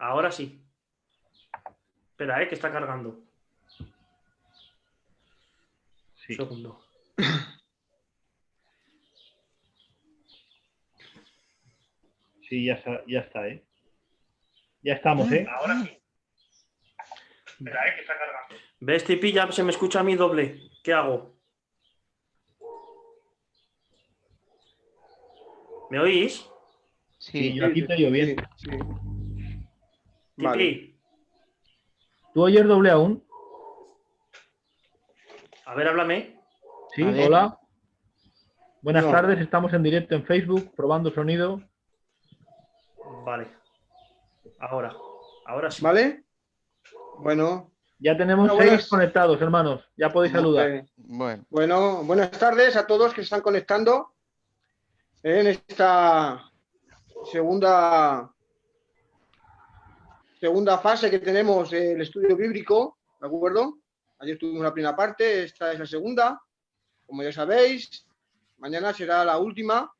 Ahora sí. Espera, que está cargando. Sí. Un segundo. Sí, ya está, ¿eh? Ya estamos, ¿eh? Ahora sí. Espera, que está cargando. ¿Ves, Tipi? Ya se me escucha a mí doble. ¿Qué hago? ¿Me oís? Sí, yo aquí te oigo bien. Sí. Tipi. Vale. ¿Tú oyes doble aún? A ver, háblame. Sí, A ver. hola. Buenas No. tardes, estamos en directo en Facebook, probando sonido. Vale. Ahora sí. ¿Vale? Bueno. Ya tenemos Bueno, 6 buenas. conectados, hermanos. Ya podéis saludar. Bueno, Bueno, buenas tardes a todos que se están conectando en esta segunda fase que tenemos del estudio bíblico, ¿de acuerdo? Ayer tuvimos la primera parte, esta es la segunda, como ya sabéis. Mañana será la última,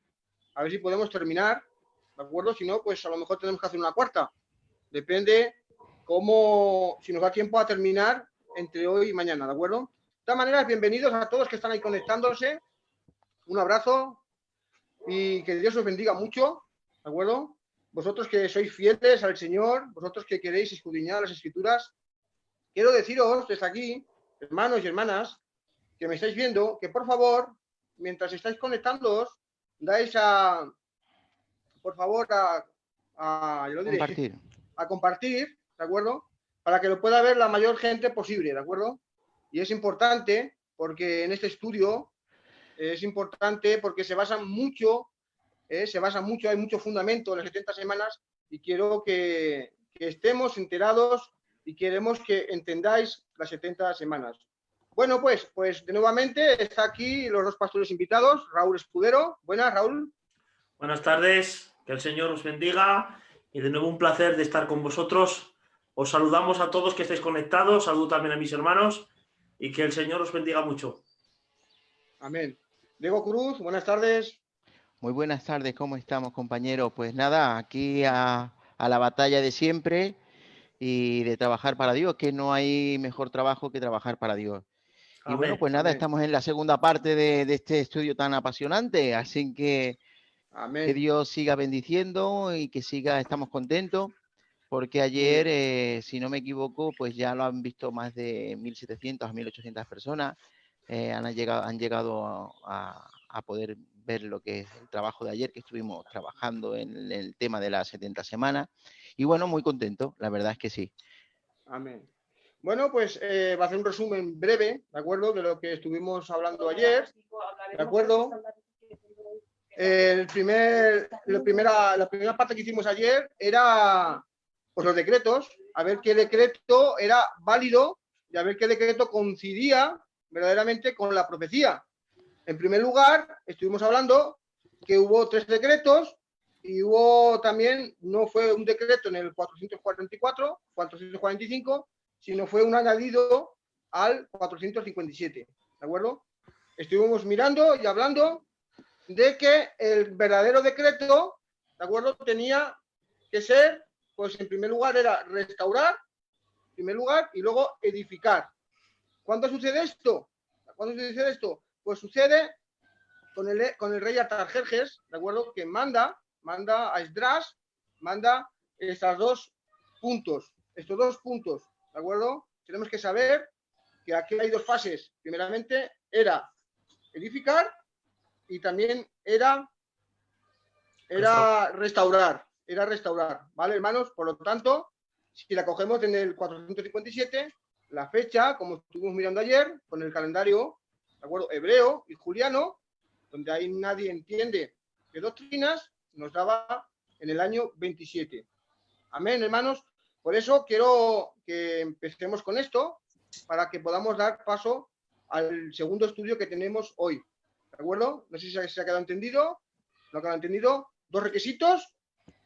a ver si podemos terminar, ¿de acuerdo? Si no, pues a lo mejor tenemos que hacer una cuarta. Depende si nos da tiempo a terminar entre hoy y mañana, ¿de acuerdo? De todas maneras, bienvenidos a todos que están ahí conectándose. Un abrazo y que Dios os bendiga mucho, ¿de acuerdo? Vosotros que sois fieles al Señor, vosotros que queréis escudriñar las Escrituras, quiero deciros desde aquí, hermanos y hermanas, que me estáis viendo, que por favor, mientras estáis conectándoos, dais por favor, yo lo diré, compartir. a compartir, ¿de acuerdo? Para que lo pueda ver la mayor gente posible, ¿de acuerdo? Y es importante porque en este estudio es importante porque se basa mucho, hay mucho fundamento en las 70 semanas y quiero que estemos enterados y queremos que entendáis las 70 semanas. Bueno, pues de nuevamente está aquí los dos pastores invitados, Raúl Escudero. Buenas, Raúl. Buenas tardes, que el Señor os bendiga y de nuevo un placer de estar con vosotros. Os saludamos a todos que estáis conectados, saludo también a mis hermanos y que el Señor os bendiga mucho. Amén. Diego Cruz, buenas tardes. Muy buenas tardes, ¿cómo estamos, compañeros? Pues nada, aquí a la batalla de siempre y de trabajar para Dios, que no hay mejor trabajo que trabajar para Dios. Y Amén. bueno, pues nada, Amén. estamos en la segunda parte de este estudio tan apasionante, así que Amén. que Dios siga bendiciendo y que estamos contentos, porque ayer, si no me equivoco, pues ya lo han visto más de 1.700 a 1.800 personas, han llegado a poder ver lo que es el trabajo de ayer, que estuvimos trabajando en el tema de las 70 semanas, y bueno, muy contento, la verdad es que sí. Amén. Bueno, pues va a hacer un resumen breve, ¿de acuerdo? De lo que estuvimos hablando ayer, ¿de acuerdo? La primera parte que hicimos ayer era pues, los decretos, a ver qué decreto era válido y a ver qué decreto coincidía verdaderamente con la profecía. En primer lugar, estuvimos hablando que hubo 3 decretos y hubo también, no fue un decreto en el 444, 445, sino fue un añadido al 457, ¿de acuerdo? Estuvimos mirando y hablando de que el verdadero decreto, ¿de acuerdo? Tenía que ser, pues en primer lugar era restaurar, en primer lugar, y luego edificar. ¿Cuándo sucede esto? ¿Cuándo sucede esto? Pues sucede con el rey Artajerjes, ¿de acuerdo? Que manda a Esdras, manda estos dos puntos, ¿de acuerdo? Tenemos que saber que aquí hay 2 fases. Primeramente era edificar y también era restaurar, ¿vale, hermanos? Por lo tanto, si la cogemos en el 457, la fecha, como estuvimos mirando ayer, con el calendario, ¿de acuerdo? Hebreo y juliano, donde ahí nadie entiende de doctrinas, nos daba en el año 27. Amén, hermanos. Por eso quiero que empecemos con esto, para que podamos dar paso al segundo estudio que tenemos hoy. ¿De acuerdo? No sé si se ha quedado entendido. ¿No ha quedado entendido? 2 requisitos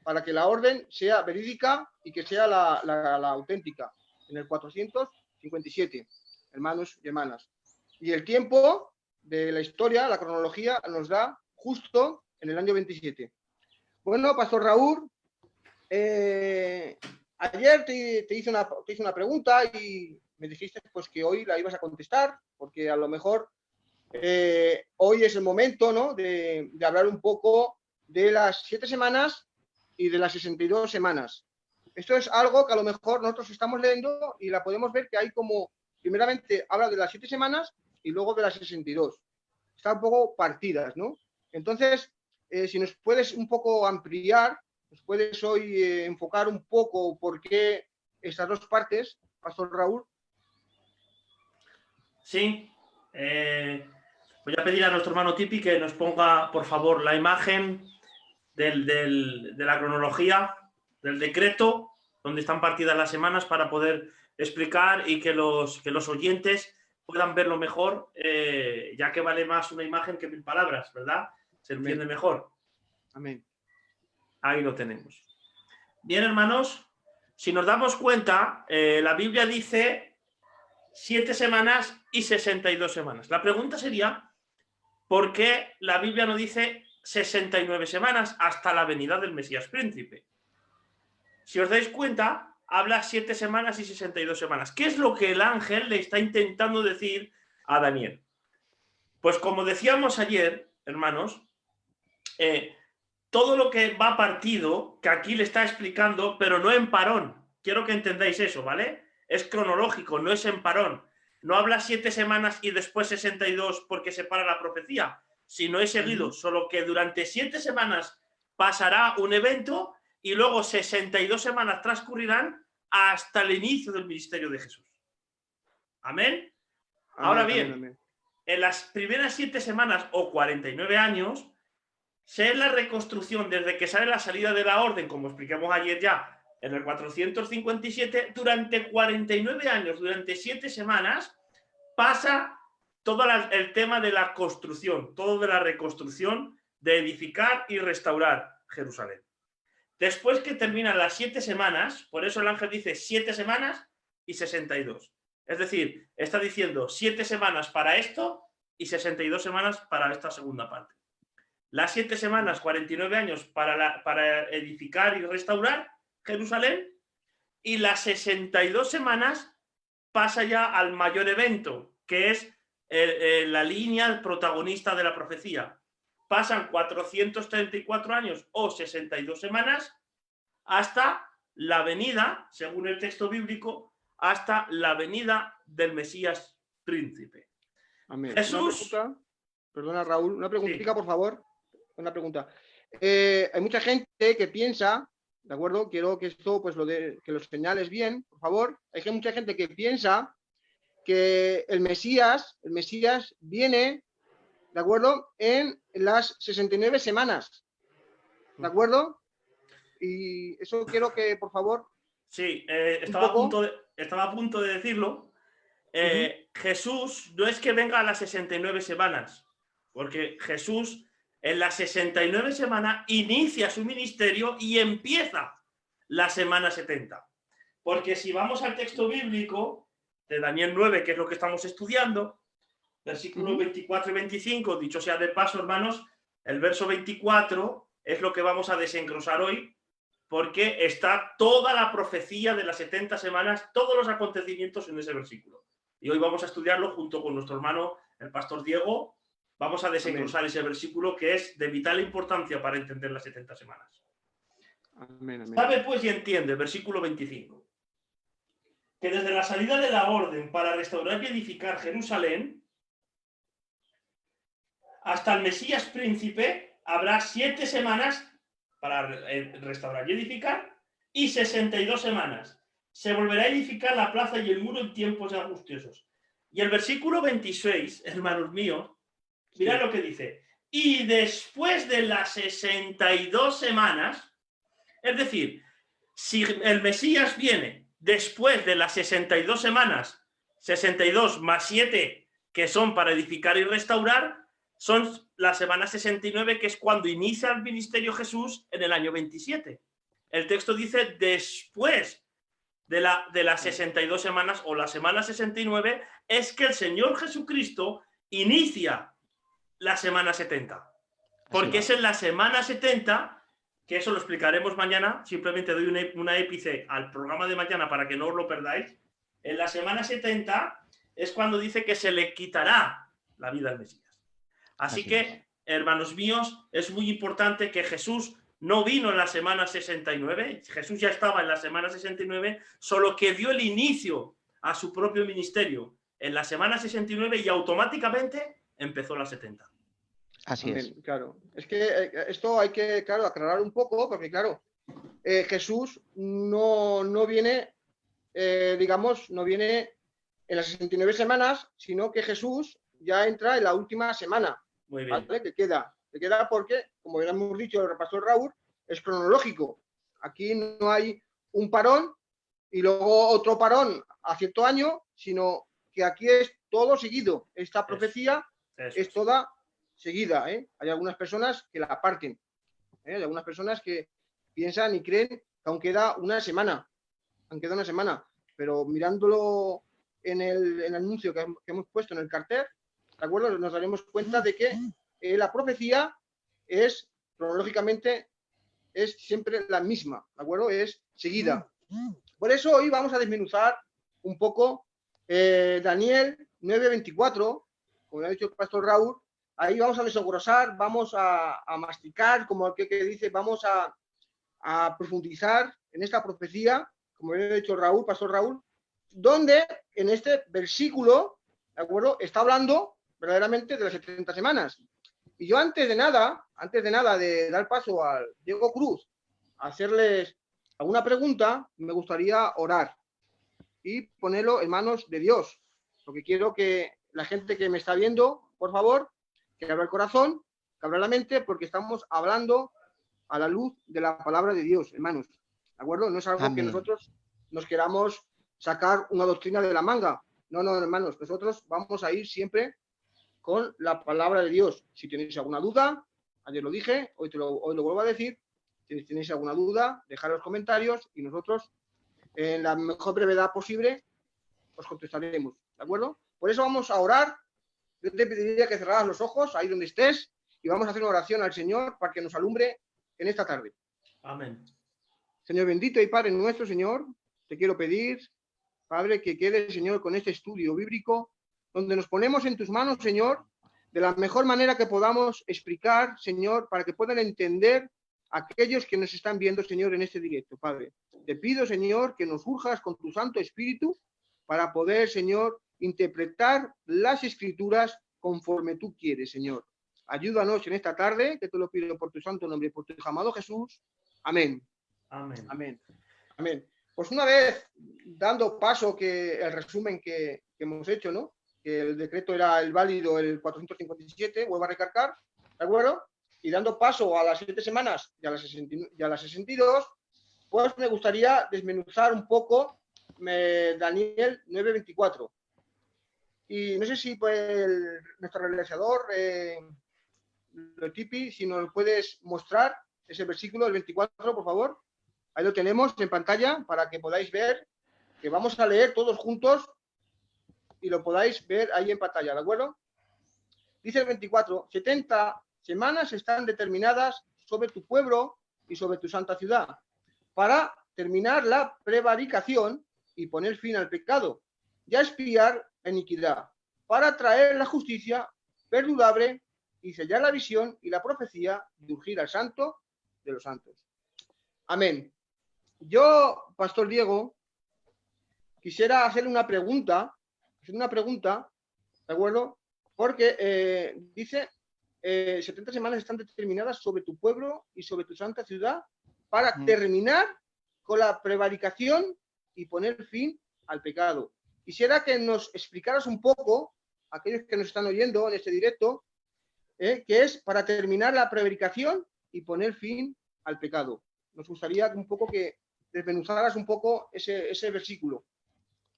para que la orden sea verídica y que sea la auténtica. En el 457, hermanos y hermanas. Y el tiempo de la historia, la cronología, nos da justo en el año 27. Bueno, Pastor Raúl, Ayer te hice una pregunta y me dijiste pues que hoy la ibas a contestar, porque a lo mejor hoy es el momento, ¿no?, de hablar un poco de las 7 semanas y de las 62 semanas. Esto es algo que a lo mejor nosotros estamos leyendo y la podemos ver que hay como, primeramente habla de las 7 semanas y luego de las 62. Están un poco partidas, ¿no? Entonces, si nos puedes un poco ampliar, nos puedes hoy enfocar un poco por qué estas dos partes, Pastor Raúl. Sí. Voy a pedir a nuestro hermano Tipi que nos ponga, por favor, la imagen de la cronología, del decreto, donde están partidas las semanas para poder explicar y que los oyentes puedan verlo mejor, ya que vale más una imagen que 1000 palabras, ¿verdad? Se entiende mejor. Amén. Ahí lo tenemos. Bien, hermanos, si nos damos cuenta, la Biblia dice 7 semanas y 62 semanas. La pregunta sería, ¿por qué la Biblia no dice 69 semanas hasta la venida del Mesías Príncipe? Si os dais cuenta, habla 7 semanas y 62 semanas. ¿Qué es lo que el ángel le está intentando decir a Daniel? Pues como decíamos ayer, hermanos, todo lo que va partido, que aquí le está explicando, pero no en parón. Quiero que entendáis eso, ¿vale? Es cronológico, no es en parón. No habla 7 semanas y después 62 porque se para la profecía, sino es seguido, solo que durante 7 semanas pasará un evento y luego 62 semanas transcurrirán hasta el inicio del ministerio de Jesús. ¿Amén? Ahora bien, amén. En las primeras 7 semanas o 49 años, es la reconstrucción desde que sale la salida de la orden, como explicamos ayer ya, en el 457, durante 49 años, durante 7 semanas, pasa todo el tema de la construcción, todo de la reconstrucción, de edificar y restaurar Jerusalén. Después que terminan las 7 semanas, por eso el ángel dice 7 semanas y 62. Es decir, está diciendo 7 semanas para esto y 62 semanas para esta segunda parte. Las 7 semanas, 49 años para edificar y restaurar Jerusalén, y las 62 semanas pasa ya al mayor evento, que es la línea protagonista de la profecía. Pasan 434 años o 62 semanas hasta la venida, según el texto bíblico, hasta la venida del Mesías Príncipe. Amén. Jesús... Una pregunta, perdona Raúl, una preguntita, Sí. por favor. Una pregunta. Hay mucha gente que piensa, ¿de acuerdo? Quiero que esto, pues que lo señales bien, por favor. Hay mucha gente que piensa que el Mesías viene, ¿de acuerdo?, en las 69 semanas, ¿de acuerdo? Y eso quiero que, por favor... Sí, estaba a punto de decirlo. Jesús no es que venga a las 69 semanas, porque Jesús en las 69 semanas inicia su ministerio y empieza la semana 70. Porque si vamos al texto bíblico de Daniel 9, que es lo que estamos estudiando, versículos 24 y 25, dicho sea de paso, hermanos, el verso 24 es lo que vamos a desengrosar hoy, porque está toda la profecía de las 70 semanas, todos los acontecimientos en ese versículo. Y hoy vamos a estudiarlo junto con nuestro hermano, el pastor Diego. Vamos a desengrosar ese versículo que es de vital importancia para entender las 70 semanas. Amén, amén. Sabe pues y entiende, versículo 25, que desde la salida de la orden para restaurar y edificar Jerusalén hasta el Mesías Príncipe habrá 7 semanas para restaurar y edificar y 62 semanas. Se volverá a edificar la plaza y el muro en tiempos angustiosos. Y el versículo 26, hermanos míos, mirad lo que dice. Y después de las 62 semanas, es decir, si el Mesías viene después de las 62 semanas, 62 más 7 que son para edificar y restaurar, son la semana 69, que es cuando inicia el ministerio Jesús en el año 27. El texto dice después de las 62 semanas o la semana 69, es que el Señor Jesucristo inicia la semana 70. Porque es en la semana 70 que eso lo explicaremos mañana, simplemente doy una épice al programa de mañana para que no os lo perdáis. En la semana 70 es cuando dice que se le quitará la vida al Mesías. Así que, hermanos míos, es muy importante que Jesús no vino en la semana 69, Jesús ya estaba en la semana 69, solo que dio el inicio a su propio ministerio en la semana 69 y automáticamente empezó la 70. Así es. Claro, es que esto hay que, claro, aclarar un poco, porque claro, Jesús no viene, digamos, no viene en las 69 semanas, sino que Jesús ya entra en la última semana. Muy bien. ¿Vale? Que queda porque, como ya hemos dicho el pastor Raúl, es cronológico. Aquí no hay un parón y luego otro parón a cierto año, sino que aquí es todo seguido. Esta profecía es toda seguida. Hay algunas personas que la parten. Hay algunas personas que piensan y creen que aún queda una semana. Pero mirándolo en el anuncio que hemos puesto en el cartel, ¿de acuerdo? Nos daremos cuenta de que la profecía es, cronológicamente, es siempre la misma, ¿de acuerdo? Es seguida. Por eso hoy vamos a desmenuzar un poco Daniel 9:24, como ha dicho el pastor Raúl. Ahí vamos a desengrosar, vamos a masticar, como el que dice, vamos a profundizar en esta profecía, como ha dicho Raúl, pastor Raúl, donde en este versículo, ¿de acuerdo?, está hablando verdaderamente de las 70 semanas. Y yo antes de nada de dar paso al Diego Cruz a hacerles alguna pregunta, me gustaría orar y ponerlo en manos de Dios. Porque quiero que la gente que me está viendo, por favor, que abra el corazón, que abra la mente, porque estamos hablando a la luz de la palabra de Dios, hermanos. ¿De acuerdo? No es algo que nosotros nos queramos sacar una doctrina de la manga. No, hermanos, nosotros vamos a ir siempre con la palabra de Dios. Si tenéis alguna duda, ayer lo dije, hoy lo vuelvo a decir, si tenéis alguna duda, dejad los comentarios y nosotros, en la mejor brevedad posible, os contestaremos, ¿de acuerdo? Por eso vamos a orar. Yo te pediría que cerraras los ojos ahí donde estés y vamos a hacer una oración al Señor para que nos alumbre en esta tarde. Amén. Señor bendito y Padre nuestro, Señor, te quiero pedir, Padre, que quede, Señor, con este estudio bíblico, donde nos ponemos en tus manos, Señor, de la mejor manera que podamos explicar, Señor, para que puedan entender aquellos que nos están viendo, Señor, en este directo, Padre. Te pido, Señor, que nos urjas con tu Santo Espíritu para poder, Señor, interpretar las Escrituras conforme tú quieres, Señor. Ayúdanos en esta tarde, que te lo pido por tu santo nombre y por tu hijo amado Jesús. Amén. Amén. Amén. Amén. Pues una vez dando paso que el resumen que hemos hecho, ¿no? Que el decreto era el válido el 457, vuelvo a recargar, ¿de acuerdo? Y dando paso a las 7 semanas y a las 62, pues me gustaría desmenuzar un poco Daniel 9:24. Y no sé si pues nuestro realizador, Lotipi, si nos puedes mostrar ese versículo, el 24, por favor. Ahí lo tenemos en pantalla para que podáis ver, que vamos a leer todos juntos y lo podáis ver ahí en pantalla, ¿de acuerdo? Dice el 24, 70 semanas están determinadas sobre tu pueblo y sobre tu santa ciudad para terminar la prevaricación y poner fin al pecado y a expiar la iniquidad, para traer la justicia perdurable y sellar la visión y la profecía de ungir al santo de los santos. Amén. Yo, Pastor Diego, quisiera hacerle una pregunta, ¿de acuerdo? Porque dice, 70 semanas están determinadas sobre tu pueblo y sobre tu santa ciudad para terminar con la prevaricación y poner fin al pecado. Quisiera que nos explicaras un poco, aquellos que nos están oyendo en este directo, que es para terminar la prevaricación y poner fin al pecado. Nos gustaría un poco que desmenuzaras un poco ese versículo.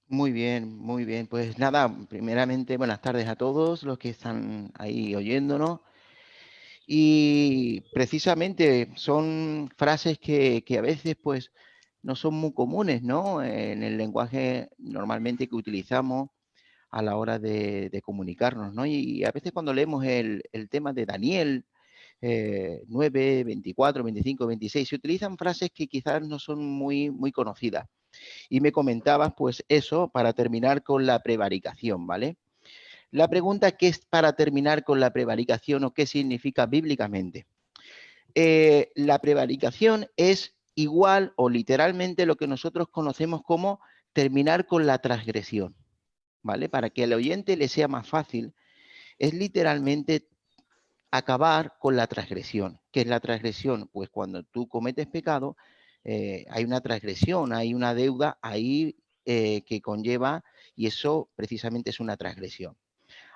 Muy bien, muy bien. Pues nada, primeramente buenas tardes a todos los que están ahí oyéndonos. Y precisamente son frases que a veces pues no son muy comunes, ¿no? En el lenguaje normalmente que utilizamos a la hora de comunicarnos, ¿no? Y a veces cuando leemos el tema de Daniel, 9, 24, 25, 26. Se utilizan frases que quizás no son muy conocidas. Y me comentabas, pues eso, para terminar con la prevaricación, ¿vale? La pregunta, ¿qué es para terminar con la prevaricación o qué significa bíblicamente? La prevaricación es igual o literalmente lo que nosotros conocemos como terminar con la transgresión, ¿vale? Para que al oyente le sea más fácil, es literalmente acabar con la transgresión. ¿Qué es la transgresión? Pues cuando tú cometes pecado, hay una transgresión, hay una deuda ahí que conlleva, y eso precisamente es una transgresión.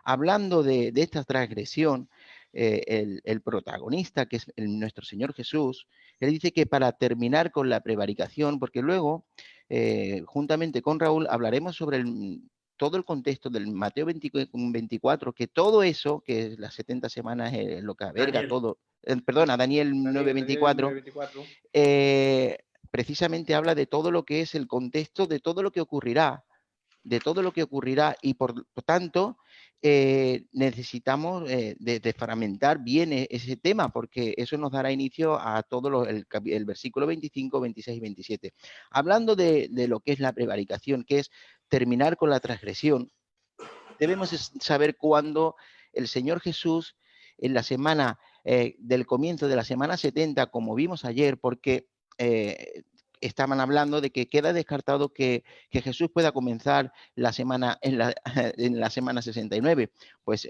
Hablando de esta transgresión, el protagonista, que es nuestro Señor Jesús, él dice que para terminar con la prevaricación, porque luego, juntamente con Raúl, hablaremos sobre todo el contexto del Mateo 24, que todo eso, que es las 70 semanas, lo que alberga Daniel. todo, perdona, Daniel 9:24, 9:24. precisamente habla de todo lo que es el contexto de todo lo que ocurrirá, y por tanto necesitamos desfragmentar bien ese tema, porque eso nos dará inicio a todo el versículo 25, 26 y 27. Hablando de lo que es la prevaricación, que es terminar con la transgresión, debemos saber cuándo el Señor Jesús, en la semana del comienzo de la semana 70, como vimos ayer, porque estaban hablando de que queda descartado que Jesús pueda comenzar la semana en la semana 69. Pues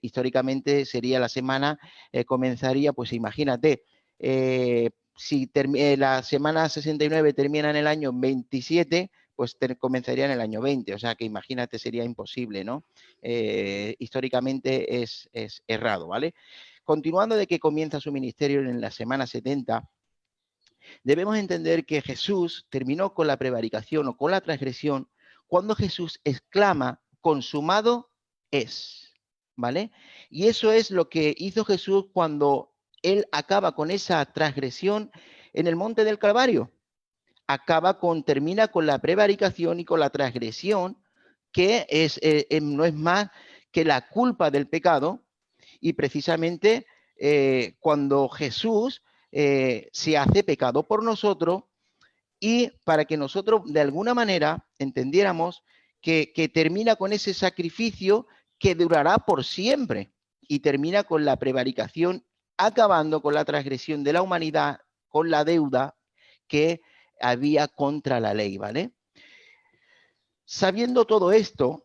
históricamente sería la semana, comenzaría, pues imagínate, si la semana 69 termina en el año 27, pues comenzaría en el año 20, o sea que imagínate, sería imposible, ¿no? Históricamente es errado, ¿vale? Continuando de que comienza su ministerio en la semana 70, debemos entender que Jesús terminó con la prevaricación o con la transgresión cuando Jesús exclama, consumado es, ¿vale? Y eso es lo que hizo Jesús cuando él acaba con esa transgresión en el monte del Calvario. Termina con la prevaricación y con la transgresión, que no es más que la culpa del pecado, y precisamente cuando Jesús se hace pecado por nosotros, y para que nosotros de alguna manera entendiéramos que termina con ese sacrificio que durará por siempre, y termina con la prevaricación, acabando con la transgresión de la humanidad, con la deuda que había contra la ley, ¿vale? Sabiendo todo esto,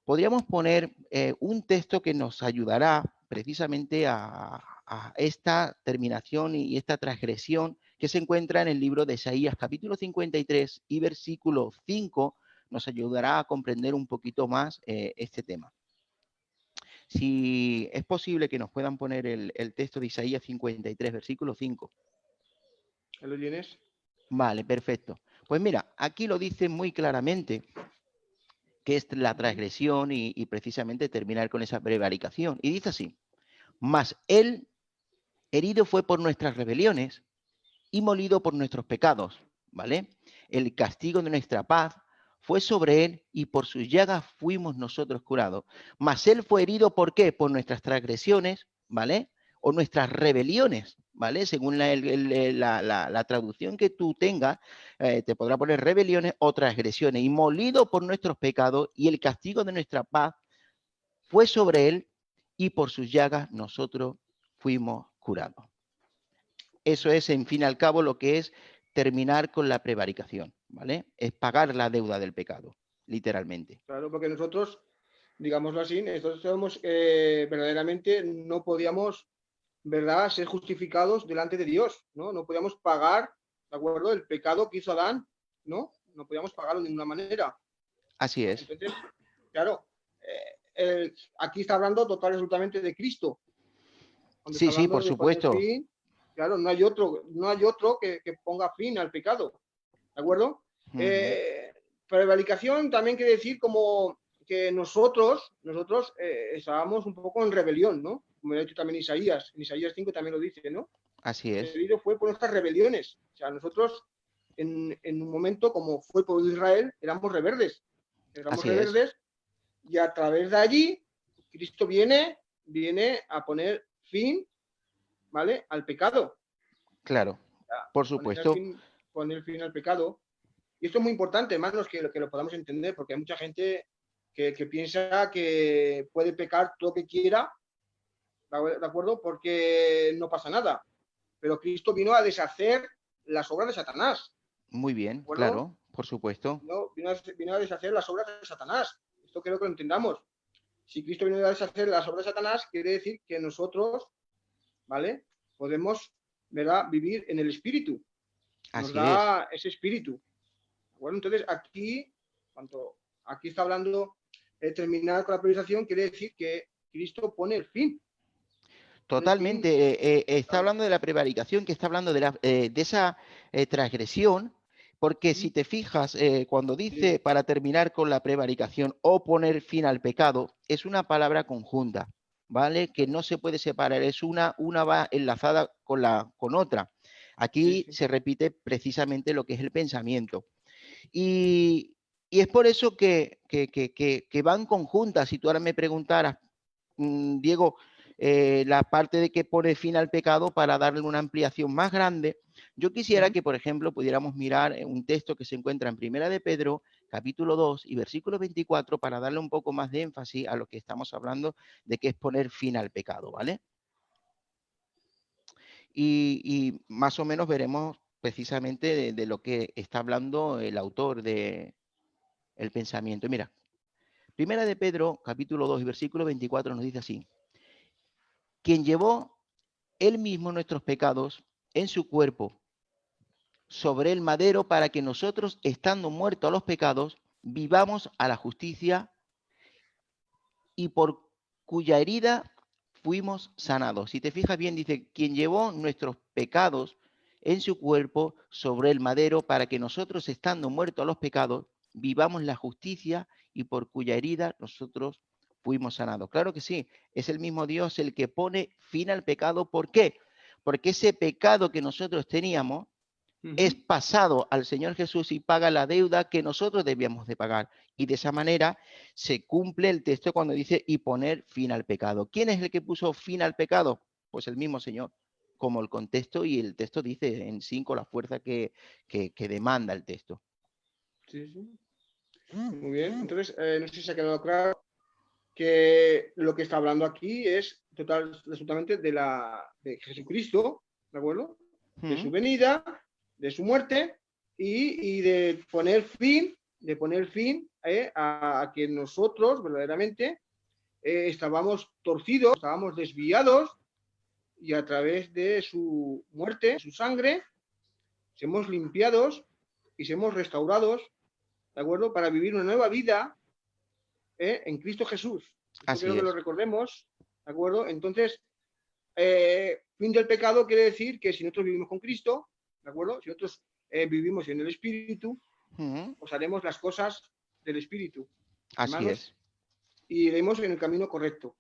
podríamos poner un texto que nos ayudará precisamente a esta terminación y esta transgresión, que se encuentra en el libro de Isaías, capítulo 53 y versículo 5, nos ayudará a comprender un poquito más este tema. Si es posible que nos puedan poner el texto de Isaías 53, versículo 5. ¿Lo tienes? Vale, perfecto. Pues mira, aquí lo dice muy claramente que es la transgresión y precisamente terminar con esa prevaricación. Y dice así: mas él herido fue por nuestras rebeliones y molido por nuestros pecados, ¿vale? El castigo de nuestra paz fue sobre él y por sus llagas fuimos nosotros curados. Mas él fue herido, ¿por qué? Por nuestras transgresiones, ¿vale? O nuestras rebeliones, ¿vale? Según la traducción que tú tengas, te podrá poner rebeliones o transgresiones. Y molido por nuestros pecados, y el castigo de nuestra paz fue sobre él y por sus llagas nosotros fuimos curados. Eso es, en fin y al cabo, lo que es terminar con la prevaricación, ¿vale? Es pagar la deuda del pecado, literalmente. Claro, porque nosotros, digámoslo así, nosotros somos, verdaderamente no podíamos, ¿verdad?, ser justificados delante de Dios, ¿no? No podíamos pagar, ¿de acuerdo?, el pecado que hizo Adán, ¿no? No podíamos pagarlo de ninguna manera. Así es. Entonces, claro, aquí está hablando total y absolutamente de Cristo. Cuando Sí, está sí, por de supuesto. poner fin, claro, no hay otro que ponga fin al pecado, ¿de acuerdo? Prevaricación también quiere decir como que nosotros estábamos un poco en rebelión, ¿no? Como lo ha dicho también Isaías, en Isaías 5 también lo dice, ¿no? Así es. Herido fue por nuestras rebeliones. O sea, nosotros en un momento, como fue el pueblo de Israel, éramos rebeldes. Y a través de allí, Cristo viene a poner fin, ¿vale? Al pecado. Claro, por supuesto. Poner fin al pecado. Y esto es muy importante, hermanos, que lo podamos entender, porque hay mucha gente que piensa que puede pecar todo lo que quiera, ¿de acuerdo? Porque no pasa nada. Pero Cristo vino a deshacer las obras de Satanás. Muy bien, ¿De acuerdo? claro, por supuesto. No, vino a deshacer las obras de Satanás. Esto creo que lo entendamos. Si Cristo vino a deshacer las obras de Satanás, quiere decir que nosotros, ¿vale? Podemos, ¿verdad?, vivir en el Espíritu. Nos da ese espíritu. Bueno, entonces aquí, cuando aquí está hablando de terminar con la priorización, quiere decir que Cristo pone el fin. Totalmente. Está hablando de la prevaricación, que está hablando de esa transgresión, porque si te fijas, cuando dice para terminar con la prevaricación o poner fin al pecado, es una palabra conjunta, ¿vale? Que no se puede separar, es una va enlazada con otra. Aquí se repite precisamente lo que es el pensamiento. Y es por eso que van conjuntas. Si tú ahora me preguntaras, Diego, la parte de que pone fin al pecado para darle una ampliación más grande, yo quisiera que, por ejemplo, pudiéramos mirar un texto que se encuentra en Primera de Pedro, capítulo 2 y versículo 24, para darle un poco más de énfasis a lo que estamos hablando de que es poner fin al pecado, ¿vale? Y más o menos veremos precisamente de lo que está hablando el autor de el pensamiento. Mira, Primera de Pedro, capítulo 2 y versículo 24 nos dice así: quien llevó él mismo nuestros pecados en su cuerpo sobre el madero para que nosotros, estando muertos a los pecados, vivamos a la justicia, y por cuya herida fuimos sanados. Si te fijas bien, dice, quien llevó nuestros pecados en su cuerpo sobre el madero para que nosotros, estando muertos a los pecados, vivamos la justicia, y por cuya herida nosotros fuimos sanados. Claro que sí, es el mismo Dios el que pone fin al pecado. ¿Por qué? Porque ese pecado que nosotros teníamos es pasado al Señor Jesús y paga la deuda que nosotros debíamos de pagar. Y de esa manera se cumple el texto cuando dice y poner fin al pecado. ¿Quién es el que puso fin al pecado? Pues el mismo Señor, como el contexto, y el texto dice en 5 la fuerza que demanda el texto. Sí, sí. Muy bien. Entonces, no sé si se ha quedado claro que lo que está hablando aquí es absolutamente de Jesucristo, ¿de acuerdo? De su venida, de su muerte y de poner fin a que nosotros verdaderamente estábamos torcidos, estábamos desviados, y a través de su muerte, su sangre, somos limpiados y somos restaurados, ¿de acuerdo? Para vivir una nueva vida en Cristo Jesús. Así quiero que lo recordemos, ¿de acuerdo? Entonces, fin del pecado quiere decir que si nosotros vivimos con Cristo, ¿de acuerdo? Si nosotros vivimos en el Espíritu, pues haremos las cosas del Espíritu. Así hermanos, es. Y iremos en el camino correcto,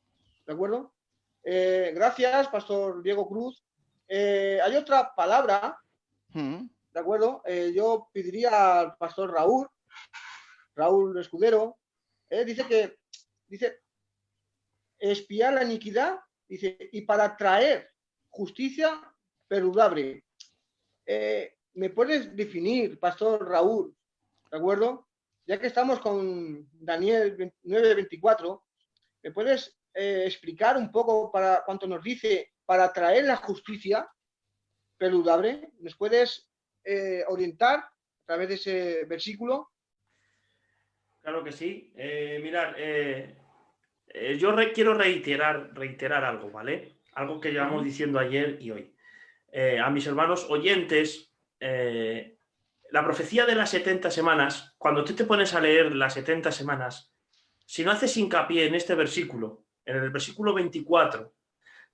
¿de acuerdo? Gracias, Pastor Diego Cruz. Hay otra palabra, ¿de acuerdo? Yo pediría al Pastor Raúl Escudero, dice, espiar la iniquidad, dice, y para traer justicia perdurable. ¿Me puedes definir, Pastor Raúl, de acuerdo? Ya que estamos con Daniel 9:24, ¿me puedes explicar un poco para cuánto nos dice para traer la justicia perdurable? ¿Nos puedes orientar a través de ese versículo? Claro que sí. Mirad, yo quiero reiterar algo, ¿vale? Algo que llevamos diciendo ayer y hoy. A mis hermanos oyentes, la profecía de las 70 semanas, cuando tú te pones a leer las 70 semanas, si no haces hincapié en este versículo, en el versículo 24,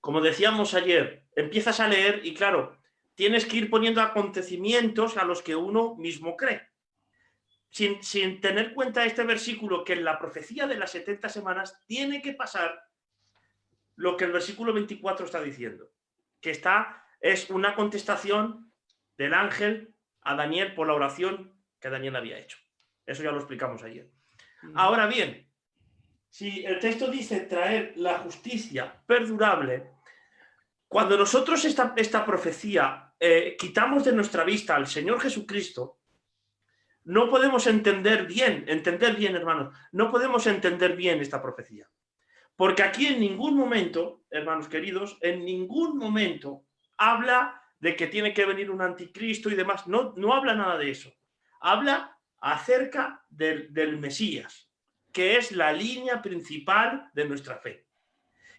como decíamos ayer, empiezas a leer y claro, tienes que ir poniendo acontecimientos a los que uno mismo cree. Sin tener en cuenta este versículo, que en la profecía de las 70 semanas tiene que pasar lo que el versículo 24 está diciendo, que es una contestación del ángel a Daniel por la oración que Daniel había hecho. Eso ya lo explicamos ayer. Ahora bien, si el texto dice traer la justicia perdurable, Cuando nosotros esta profecía quitamos de nuestra vista al Señor Jesucristo, no podemos entender bien, hermanos, no podemos entender bien esta profecía. Porque aquí en ningún momento, hermanos queridos, en ningún momento habla de que tiene que venir un anticristo y demás. No, no habla nada de eso. Habla acerca del Mesías, que es la línea principal de nuestra fe.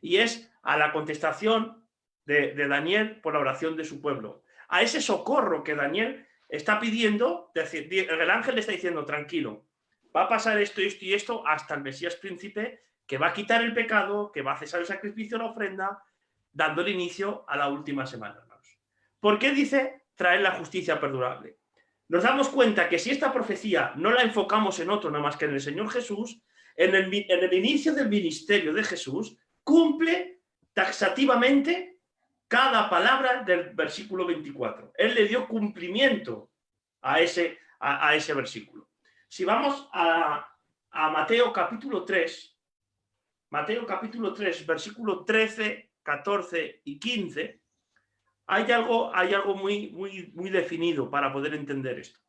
Y es a la contestación de Daniel por la oración de su pueblo. A ese socorro que Daniel está pidiendo, el ángel le está diciendo, tranquilo, va a pasar esto, esto y esto hasta el Mesías príncipe, que va a quitar el pecado, que va a cesar el sacrificio, la ofrenda, dándole inicio a la última semana, hermanos. ¿Por qué dice traer la justicia perdurable? Nos damos cuenta que si esta profecía no la enfocamos en otro, nada más que en el Señor Jesús, en el inicio del ministerio de Jesús, cumple taxativamente cada palabra del versículo 24. Él le dio cumplimiento a ese versículo. Si vamos a Mateo capítulo 3, versículo 13, 14 y 15, hay algo muy definido para poder entender esto.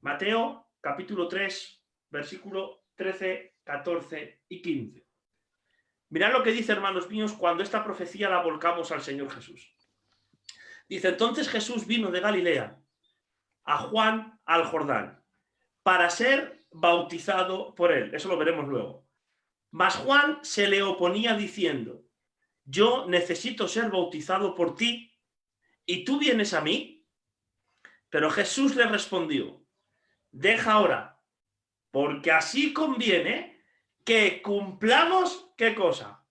Mateo capítulo 3, versículo 13, 14 y 15. Mirad lo que dice, hermanos míos, cuando esta profecía la volcamos al Señor Jesús. Dice, entonces Jesús vino de Galilea a Juan al Jordán para ser bautizado por él. Eso lo veremos luego. Mas Juan se le oponía diciendo, yo necesito ser bautizado por ti y tú vienes a mí. Pero Jesús le respondió, deja ahora, porque así conviene que cumplamos, ¿qué cosa?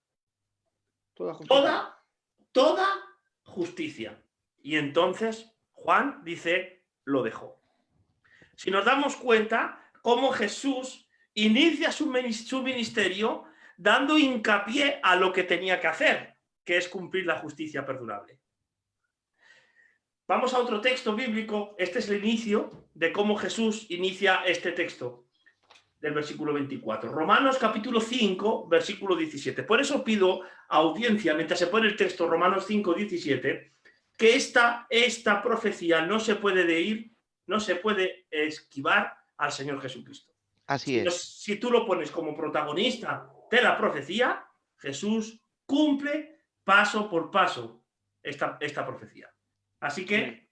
Toda justicia. Toda justicia. Y entonces Juan dice, lo dejó. Si nos damos cuenta cómo Jesús inicia su ministerio dando hincapié a lo que tenía que hacer, que es cumplir la justicia perdurable. Vamos a otro texto bíblico. Este es el inicio de cómo Jesús inicia este texto del versículo 24. Romanos capítulo 5, versículo 17. Por eso pido audiencia, mientras se pone el texto Romanos 5, 17, que esta profecía no se puede esquivar al Señor Jesucristo. Así es. Si tú lo pones como protagonista de la profecía, Jesús cumple paso por paso esta profecía. Así que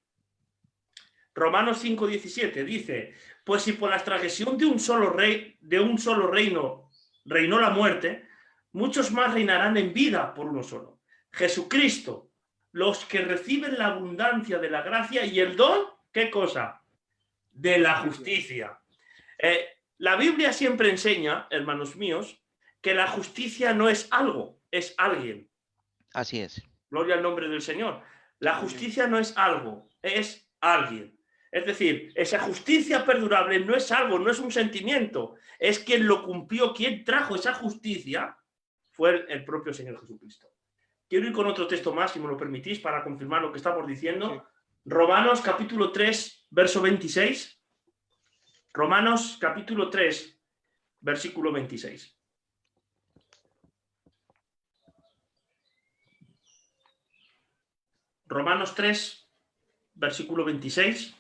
Romanos 5:17 dice, pues si por la transgresión de un solo reino reinó la muerte, muchos más reinarán en vida por uno solo, Jesucristo, los que reciben la abundancia de la gracia y el don, ¿qué cosa? De la justicia. La Biblia siempre enseña, hermanos míos, que la justicia no es algo, es alguien. Así es. Gloria al nombre del Señor. La justicia no es algo, es alguien. Es decir, esa justicia perdurable no es algo, no es un sentimiento, es quien lo cumplió, quien trajo esa justicia, fue el propio Señor Jesucristo. Quiero ir con otro texto más, si me lo permitís, para confirmar lo que estamos diciendo. Sí. Romanos capítulo 3, verso 26. Romanos capítulo 3, versículo 26. Romanos 3, versículo 26.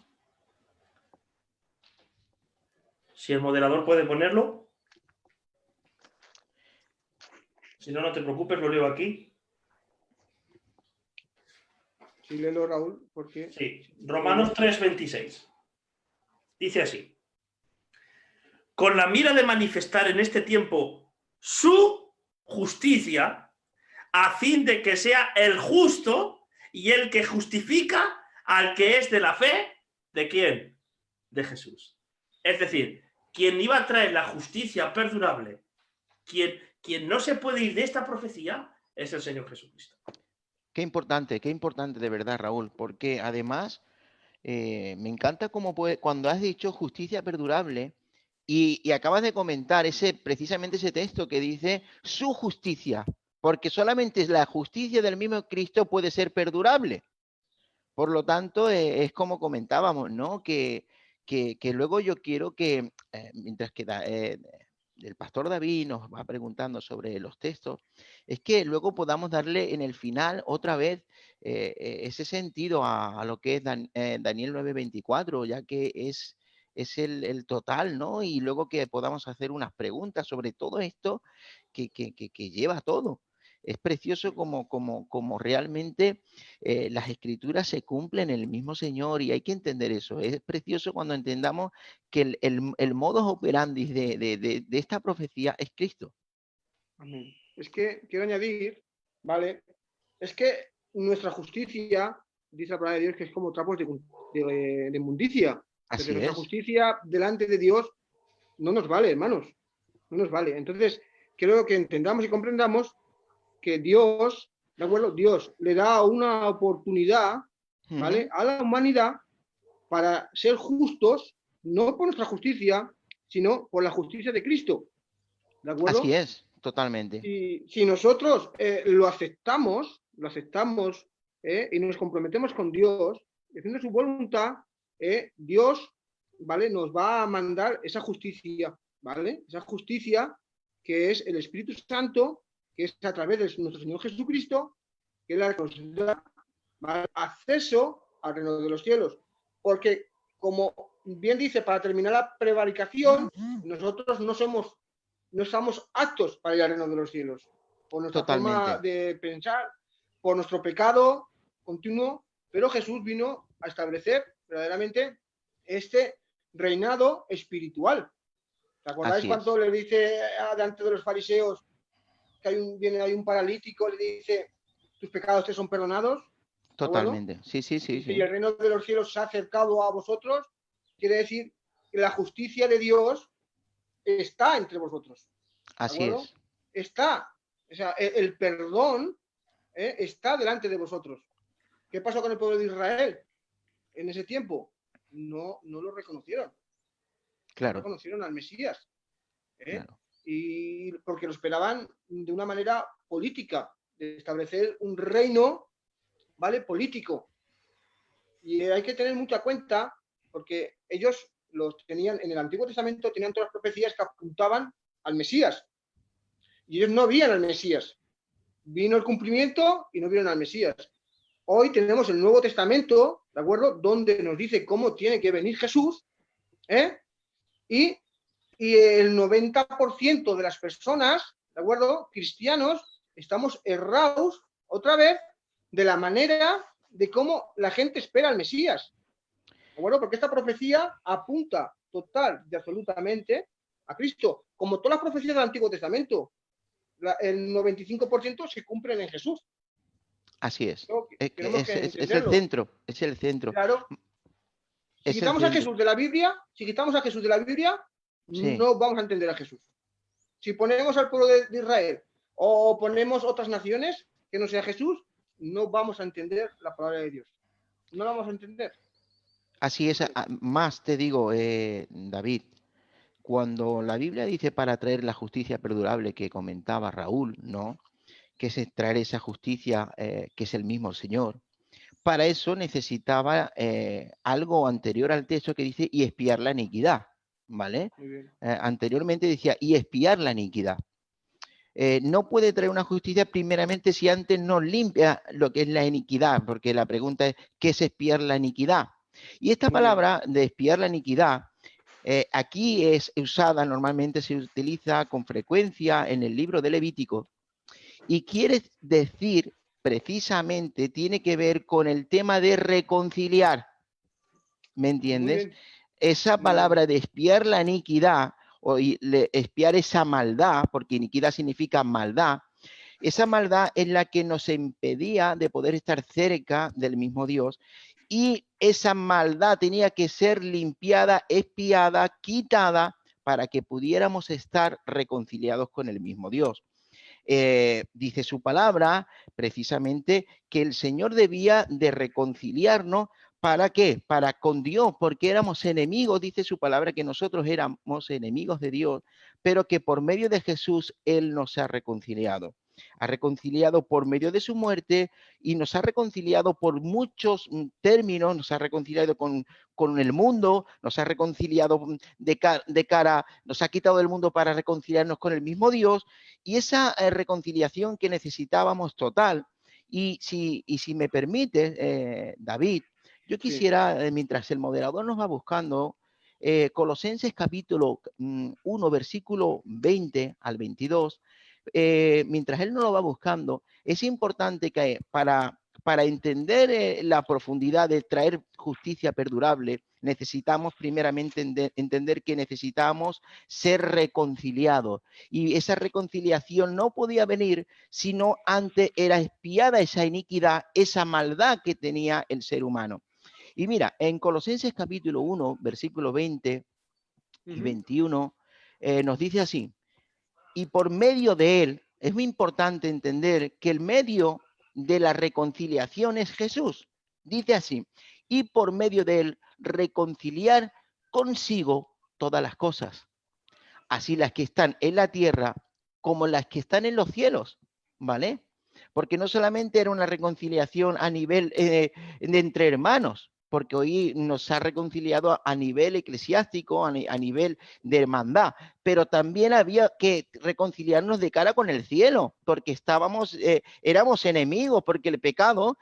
Si el moderador puede ponerlo. Si no, no te preocupes, lo leo aquí. Sí, léelo, Raúl, porque... Sí, Romanos 3, 26. Dice así. Con la mira de manifestar en este tiempo su justicia, a fin de que sea el justo y el que justifica al que es de la fe, ¿de quién? De Jesús. Es decir, quien iba a traer la justicia perdurable, quien no se puede ir de esta profecía, es el Señor Jesucristo. Qué importante de verdad, Raúl, porque además me encanta cómo cuando has dicho justicia perdurable y acabas de comentar precisamente ese texto que dice su justicia, porque solamente la justicia del mismo Cristo puede ser perdurable. Por lo tanto, es como comentábamos, ¿no? Que luego yo quiero que, mientras que el pastor David nos va preguntando sobre los textos, es que luego podamos darle en el final otra vez ese sentido a lo que es Daniel 9:24, ya que es el total, ¿no? Y luego que podamos hacer unas preguntas sobre todo esto que lleva todo. Es precioso como realmente las escrituras se cumplen en el mismo Señor, y hay que entender eso. Es precioso cuando entendamos que el modus operandi de esta profecía es Cristo. Amén. Es que quiero añadir, ¿vale? Es que nuestra justicia, dice la palabra de Dios, que es como trapos de inmundicia. Así Porque nuestra es. justicia delante de Dios no nos vale, hermanos. No nos vale. Entonces, quiero que entendamos y comprendamos que Dios, ¿de acuerdo? Dios le da una oportunidad, ¿vale? A la humanidad para ser justos, no por nuestra justicia, sino por la justicia de Cristo. ¿De acuerdo? Así es, totalmente. Y si nosotros lo aceptamos y nos comprometemos con Dios, haciendo su voluntad, Dios, ¿vale? Nos va a mandar esa justicia, ¿vale? Esa justicia que es el Espíritu Santo, que es a través de nuestro Señor Jesucristo, que es la responsabilidad, ¿vale? Acceso al reino de los cielos. Porque, como bien dice, para terminar la prevaricación, nosotros no estamos aptos para ir al reino de los cielos, por nuestra forma de pensar, por nuestro pecado continuo, pero Jesús vino a establecer verdaderamente este reinado espiritual. ¿Te acordáis cuando le dice delante de los fariseos que viene ahí un paralítico, le dice, tus pecados te son perdonados? Totalmente, sí. Y el reino de los cielos se ha acercado a vosotros, quiere decir que la justicia de Dios está entre vosotros. Así es. Está. O sea, el perdón está delante de vosotros. ¿Qué pasó con el pueblo de Israel en ese tiempo? No lo reconocieron. Claro. No reconocieron al Mesías. Claro. Y porque lo esperaban de una manera política, de establecer un reino, ¿vale? Político. Y hay que tener mucha cuenta, porque ellos los tenían, en el Antiguo Testamento tenían todas las profecías que apuntaban al Mesías. Y ellos no veían al Mesías. Vino el cumplimiento y no vieron al Mesías. Hoy tenemos el Nuevo Testamento, ¿de acuerdo? Donde nos dice cómo tiene que venir Jesús, y el 90% de las personas, ¿de acuerdo? Cristianos, estamos errados otra vez de la manera de cómo la gente espera al Mesías. ¿De acuerdo? Porque esta profecía apunta total y absolutamente a Cristo, como todas las profecías del Antiguo Testamento. El 95% se cumplen en Jesús. Así es. Es el centro, es el centro. Claro. Si quitamos a Jesús de la Biblia, sí, no vamos a entender a Jesús. Si ponemos al pueblo de Israel o ponemos otras naciones que no sea Jesús, no vamos a entender la palabra de Dios. No la vamos a entender. Así es. Más te digo, David, cuando la Biblia dice para traer la justicia perdurable que comentaba Raúl, ¿no? Que es traer esa justicia que es el mismo Señor. Para eso necesitaba algo anterior al texto que dice y expiar la iniquidad, ¿vale? Anteriormente decía y expiar la iniquidad. No puede traer una justicia primeramente si antes no limpia lo que es la iniquidad, porque la pregunta es ¿qué es expiar la iniquidad? Y esta palabra de expiar la iniquidad aquí es usada, normalmente se utiliza con frecuencia en el libro de Levítico, y quiere decir, precisamente, tiene que ver con el tema de reconciliar. ¿Me entiendes? Esa palabra de expiar la iniquidad, o expiar esa maldad, porque iniquidad significa maldad, esa maldad es la que nos impedía de poder estar cerca del mismo Dios, y esa maldad tenía que ser limpiada, expiada, quitada, para que pudiéramos estar reconciliados con el mismo Dios. Dice su palabra precisamente que el Señor debía de reconciliarnos. ¿Para qué? Para con Dios, porque éramos enemigos, dice su palabra, que nosotros éramos enemigos de Dios, pero que por medio de Jesús Él nos ha reconciliado. Ha reconciliado por medio de su muerte y nos ha reconciliado por muchos términos, nos ha reconciliado con el mundo, nos ha reconciliado de cara, nos ha quitado del mundo para reconciliarnos con el mismo Dios, y esa reconciliación que necesitábamos total. Y si me permite, David, yo quisiera, mientras el moderador nos va buscando, Colosenses capítulo 1, versículo 20 al 22, mientras él no lo va buscando, es importante que para entender la profundidad de traer justicia perdurable, necesitamos primeramente entender que necesitamos ser reconciliados. Y esa reconciliación no podía venir sino antes era expiada esa iniquidad, esa maldad que tenía el ser humano. Y mira, en Colosenses capítulo 1, versículo 20 y 21, nos dice así: y por medio de él, es muy importante entender que el medio de la reconciliación es Jesús. Dice así: y por medio de él reconciliar consigo todas las cosas, así las que están en la tierra como las que están en los cielos, ¿vale? Porque no solamente era una reconciliación a nivel de entre hermanos, porque hoy nos ha reconciliado a nivel eclesiástico, a nivel de hermandad, pero también había que reconciliarnos de cara con el cielo, porque éramos enemigos, porque el pecado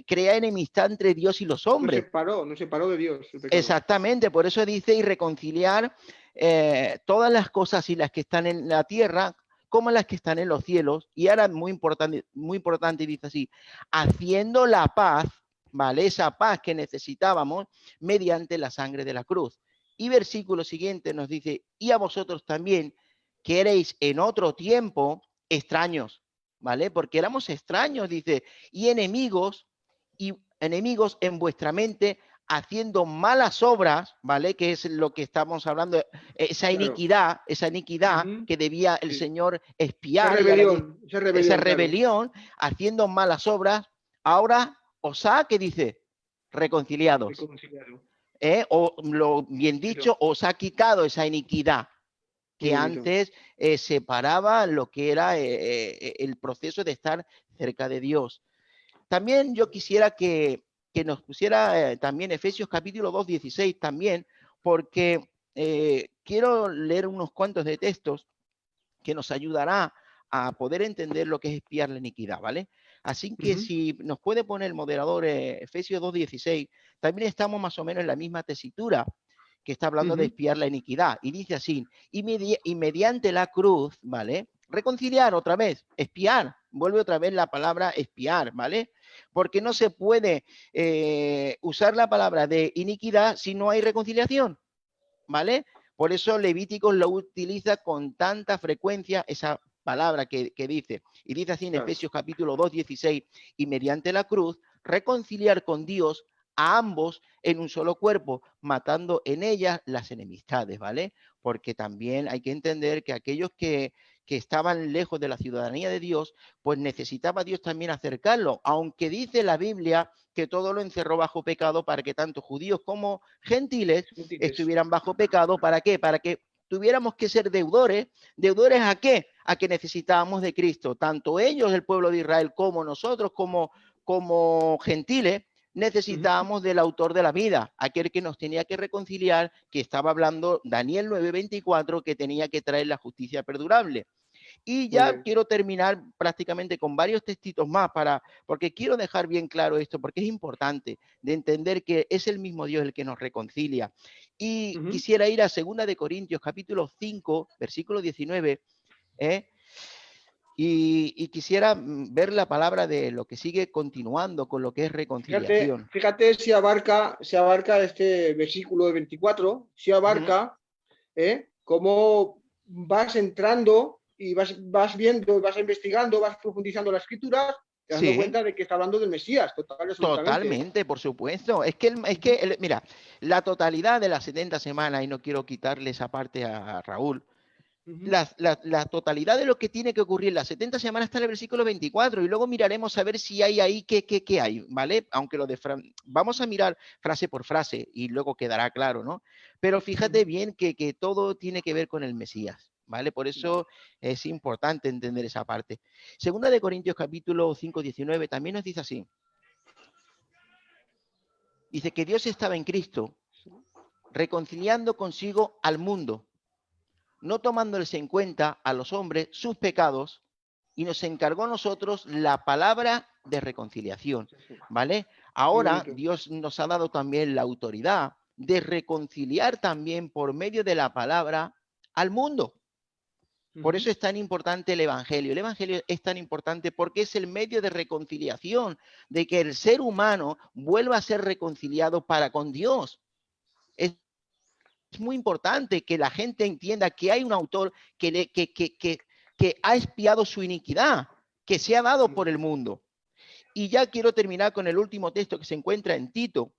crea enemistad entre Dios y los hombres. Nos separó de Dios. El pecado. Exactamente, por eso dice, y reconciliar todas las cosas, y las que están en la tierra como las que están en los cielos. Y ahora muy importante, dice así: haciendo la paz, ¿vale? Esa paz que necesitábamos mediante la sangre de la cruz. Y versículo siguiente nos dice: y a vosotros también, que erais en otro tiempo extraños, ¿vale? Porque éramos extraños, dice, y enemigos en vuestra mente, haciendo malas obras, ¿vale? Que es lo que estamos hablando, esa iniquidad que debía el Señor expiar. Esa rebelión, haciendo malas obras. Ahora os ha, ¿qué dice? Reconciliados. O lo bien dicho, os ha quitado esa iniquidad que antes separaba lo que era el proceso de estar cerca de Dios. También yo quisiera que nos pusiera también Efesios capítulo 2, 16 también, porque quiero leer unos cuantos de textos que nos ayudará a poder entender lo que es expiar la iniquidad, ¿vale? Así que si nos puede poner el moderador Efesios 2, 16, también estamos más o menos en la misma tesitura que está hablando de expiar la iniquidad. Y dice así: y mediante la cruz, ¿vale? Reconciliar otra vez, expiar, vuelve otra vez la palabra expiar, ¿vale? Porque no se puede usar la palabra de iniquidad si no hay reconciliación, ¿vale? Por eso Levíticos lo utiliza con tanta frecuencia, esa palabra que dice. Y dice así en Efesios capítulo 2, 16: y mediante la cruz reconciliar con Dios a ambos en un solo cuerpo, matando en ellas las enemistades, ¿vale? Porque también hay que entender que aquellos que estaban lejos de la ciudadanía de Dios, pues necesitaba Dios también acercarlo, aunque dice la Biblia que todo lo encerró bajo pecado para que tanto judíos como gentiles estuvieran bajo pecado. ¿Para qué? Para que tuviéramos que ser deudores. ¿Deudores a qué? A que necesitábamos de Cristo. Tanto ellos, el pueblo de Israel, como nosotros, como gentiles, necesitábamos del autor de la vida, aquel que nos tenía que reconciliar, que estaba hablando Daniel 9:24, que tenía que traer la justicia perdurable. Y ya quiero terminar prácticamente con varios textitos más, porque quiero dejar bien claro esto, porque es importante de entender que es el mismo Dios el que nos reconcilia. Y quisiera ir a 2 de Corintios, capítulo 5, versículo 19, y quisiera ver la palabra de lo que sigue continuando con lo que es reconciliación. Fíjate si abarca este versículo de 24, si abarca cómo vas entrando y vas viendo, vas investigando, vas profundizando las escrituras, te das cuenta de que está hablando del Mesías. Totalmente, por supuesto. Mira, la totalidad de las 70 semanas, y no quiero quitarle esa parte a Raúl, la totalidad de lo que tiene que ocurrir en las 70 semanas está en el versículo 24, y luego miraremos a ver si hay ahí qué hay, ¿vale? Aunque vamos a mirar frase por frase y luego quedará claro, ¿no? Pero fíjate bien que todo tiene que ver con el Mesías. ¿vale? Por eso es importante entender esa parte. Segunda de Corintios capítulo 5, 19 también nos dice así. Dice que Dios estaba en Cristo reconciliando consigo al mundo, no tomándoles en cuenta a los hombres sus pecados, y nos encargó a nosotros la palabra de reconciliación, ¿vale? Ahora Dios nos ha dado también la autoridad de reconciliar también por medio de la palabra al mundo. Por eso es tan importante el Evangelio. El Evangelio es tan importante porque es el medio de reconciliación, de que el ser humano vuelva a ser reconciliado para con Dios. Es muy importante que la gente entienda que hay un autor que ha expiado su iniquidad, que se ha dado por el mundo. Y ya quiero terminar con el último texto que se encuentra en Tito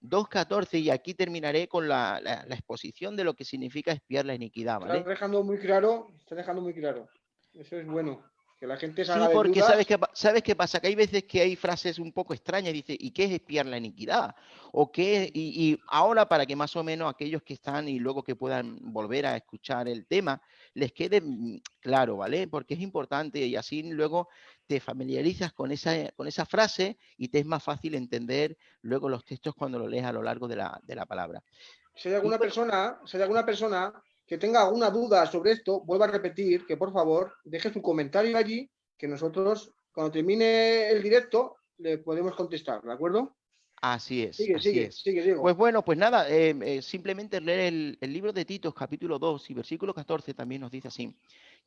2:14, y aquí terminaré con la exposición de lo que significa expiar la iniquidad, ¿vale? Está dejando muy claro. Eso es bueno, que la gente salga de porque dudas. ¿sabes qué pasa? Que hay veces que hay frases un poco extrañas, dice, ¿y qué es expiar la iniquidad? ¿O qué? Y ahora, para que más o menos aquellos que están y luego que puedan volver a escuchar el tema, les quede claro, ¿vale? Porque es importante y así luego te familiarizas con esa frase y te es más fácil entender luego los textos cuando lo lees a lo largo de la palabra. Si hay alguna persona que tenga alguna duda sobre esto, vuelva a repetir que por favor deje su comentario allí, que nosotros cuando termine el directo le podemos contestar, ¿de acuerdo? Así es. Sigue, Diego. Pues bueno, pues nada, simplemente leer el libro de Tito, capítulo 2 y versículo 14 también nos dice así.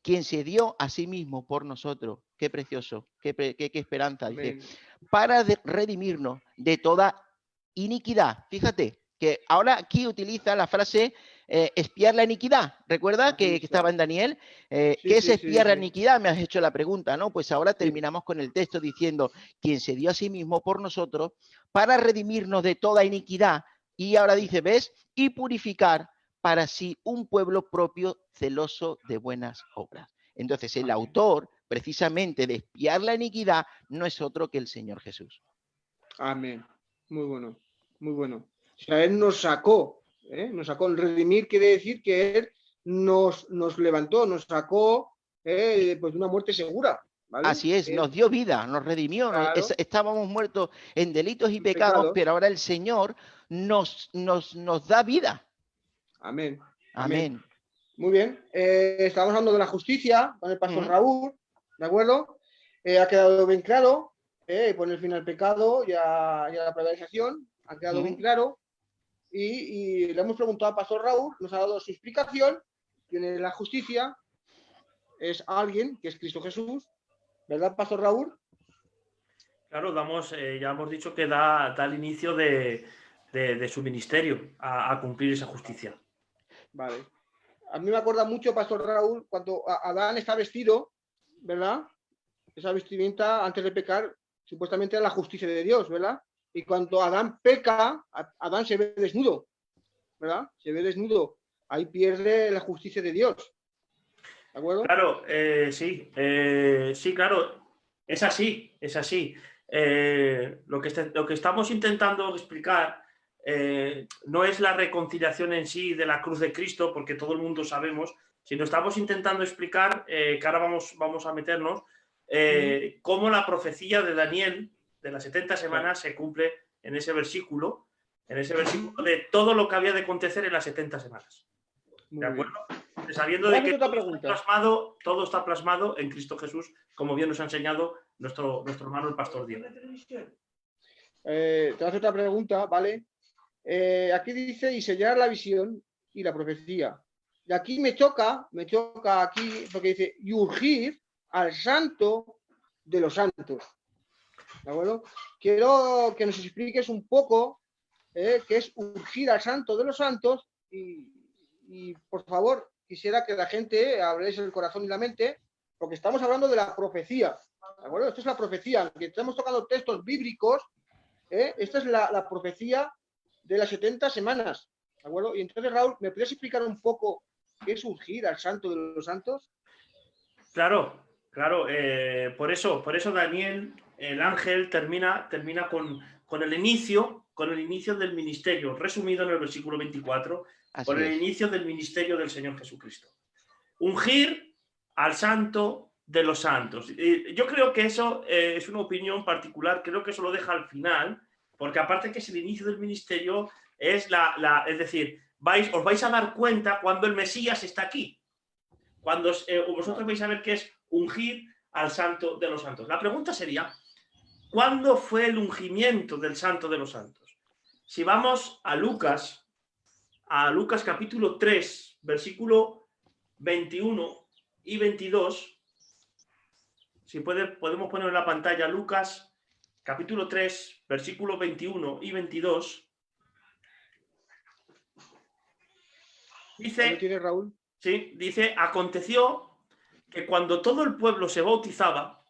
Quien se dio a sí mismo por nosotros, qué precioso, qué esperanza, dice, para redimirnos de toda iniquidad. Fíjate que ahora aquí utiliza la frase espiar la iniquidad. ¿Recuerda que estaba en Daniel? ¿Qué es espiar la iniquidad? Me has hecho la pregunta, ¿no? Pues ahora terminamos con el texto diciendo, quien se dio a sí mismo por nosotros para redimirnos de toda iniquidad. Y ahora dice, ¿ves? Y purificar para sí un pueblo propio celoso de buenas obras. Entonces, el autor, precisamente, de espiar la iniquidad, no es otro que el Señor Jesús. Amén. Muy bueno, muy bueno. O sea, Él nos sacó. El redimir quiere decir que Él nos levantó, nos sacó pues de una muerte segura. ¿Vale? Así es, nos dio vida, nos redimió. Claro. Estábamos muertos en delitos y pecados, pero ahora el Señor nos da vida. Amén. Muy bien. Estábamos hablando de la justicia con el pastor Raúl, ¿de acuerdo? Ha quedado bien claro, poner fin al pecado y a la prevaricación, ha quedado bien claro. Y le hemos preguntado al pastor Raúl, nos ha dado su explicación, que la justicia es alguien que es Cristo Jesús, ¿verdad, pastor Raúl? Claro, ya hemos dicho que da el inicio de su ministerio a cumplir esa justicia. Vale. A mí me acuerda mucho, pastor Raúl, cuando Adán está vestido, ¿verdad? Esa vestimenta antes de pecar, supuestamente era la justicia de Dios, ¿verdad? Y cuando Adán peca, Adán se ve desnudo, ¿verdad? Se ve desnudo. Ahí pierde la justicia de Dios. ¿De acuerdo? Claro, sí, claro. Es así. Lo que estamos intentando explicar no es la reconciliación en sí de la cruz de Cristo, porque todo el mundo sabemos, sino estamos intentando explicar, que ahora vamos a meternos, cómo la profecía de Daniel de las 70 semanas se cumple en ese versículo de todo lo que había de acontecer en las 70 semanas. ¿De acuerdo? Sabiendo de que todo está plasmado en Cristo Jesús, como bien nos ha enseñado nuestro hermano el pastor Diego. Te hace otra pregunta, ¿vale? Aquí dice, y sellar la visión y la profecía. Y aquí me choca aquí, porque dice, y ungir al santo de los santos. ¿De acuerdo? Quiero que nos expliques un poco qué es ungir al santo de los santos y por favor, quisiera que la gente abréis el corazón y la mente, porque estamos hablando de la profecía. ¿De acuerdo? Esto es la profecía, aunque estamos tocando textos bíblicos, esta es la profecía de las 70 semanas. ¿De acuerdo? Y entonces, Raúl, ¿me puedes explicar un poco qué es ungir al santo de los santos? Claro. Por eso Daniel, el ángel, termina con el inicio del ministerio, resumido en el versículo 24, con el inicio del ministerio del Señor Jesucristo. ungir al santo de los santos. Yo creo que eso es una opinión particular, creo que eso lo deja al final, porque aparte que es el inicio del ministerio, es es decir, os vais a dar cuenta cuando el Mesías está aquí, cuando vosotros vais a ver que es ungir al santo de los santos. La pregunta sería, ¿cuándo fue el ungimiento del santo de los santos? Si vamos a Lucas capítulo 3, versículo 21 y 22, si podemos poner en la pantalla Lucas capítulo 3, versículo 21 y 22. Dice, ¿Lo tiene Raúl? sí, dice, aconteció que cuando todo el pueblo se bautizaba,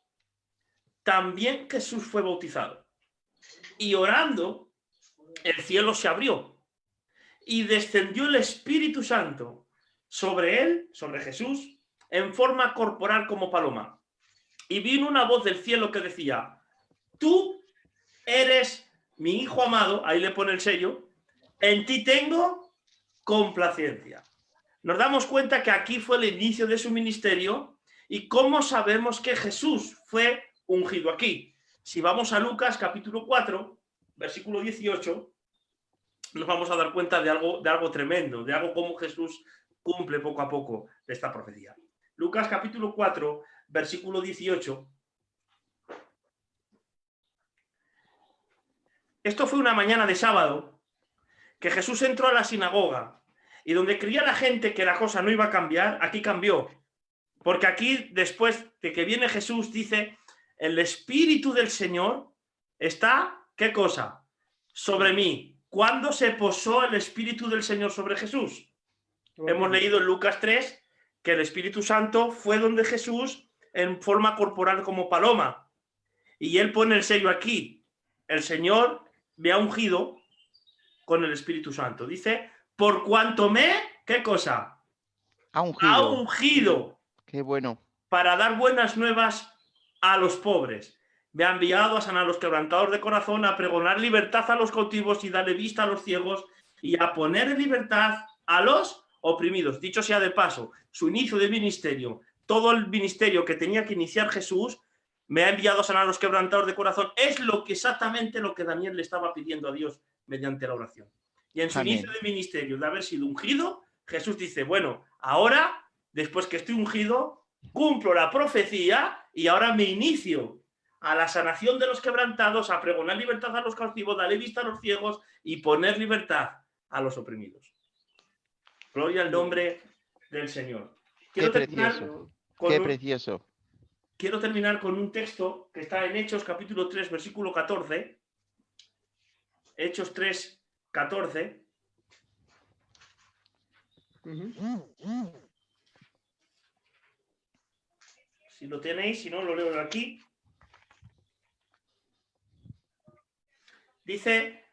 también Jesús fue bautizado. Y orando, el cielo se abrió y descendió el Espíritu Santo sobre él, sobre Jesús, en forma corporal como paloma. Y vino una voz del cielo que decía, tú eres mi hijo amado, ahí le pone el sello, en ti tengo complacencia. Nos damos cuenta que aquí fue el inicio de su ministerio y cómo sabemos que Jesús fue ungido aquí. Si vamos a Lucas capítulo 4, versículo 18, nos vamos a dar cuenta de algo tremendo, de algo como Jesús cumple poco a poco de esta profecía. Lucas capítulo 4, versículo 18. Esto fue una mañana de sábado que Jesús entró a la sinagoga y donde creía la gente que la cosa no iba a cambiar, aquí cambió. Porque aquí, después de que viene Jesús, dice, el Espíritu del Señor está, ¿qué cosa? Sobre mí. ¿Cuándo se posó el Espíritu del Señor sobre Jesús? Hemos leído en Lucas 3 que el Espíritu Santo fue donde Jesús en forma corporal como paloma. Y él pone el sello aquí. El Señor me ha ungido con el Espíritu Santo. Dice, por cuanto ¿qué cosa? Ha ungido. Ha ungido. Qué bueno. Para dar buenas nuevas a los pobres. Me ha enviado a sanar a los quebrantados de corazón, a pregonar libertad a los cautivos y darle vista a los ciegos y a poner en libertad a los oprimidos. Dicho sea de paso, su inicio de ministerio, todo el ministerio que tenía que iniciar Jesús, me ha enviado a sanar a los quebrantados de corazón, es exactamente lo que Daniel le estaba pidiendo a Dios mediante la oración. Y en su inicio de ministerio, de haber sido ungido, Jesús dice, bueno, ahora, después que estoy ungido, cumplo la profecía y ahora me inicio a la sanación de los quebrantados, a pregonar libertad a los cautivos, darle vista a los ciegos y poner libertad a los oprimidos. Gloria al nombre del Señor. Qué precioso. Qué precioso. Quiero terminar con un texto que está en Hechos capítulo 3, versículo 14. Hechos 3, 14. Si lo tenéis, si no, lo leo aquí. Dice,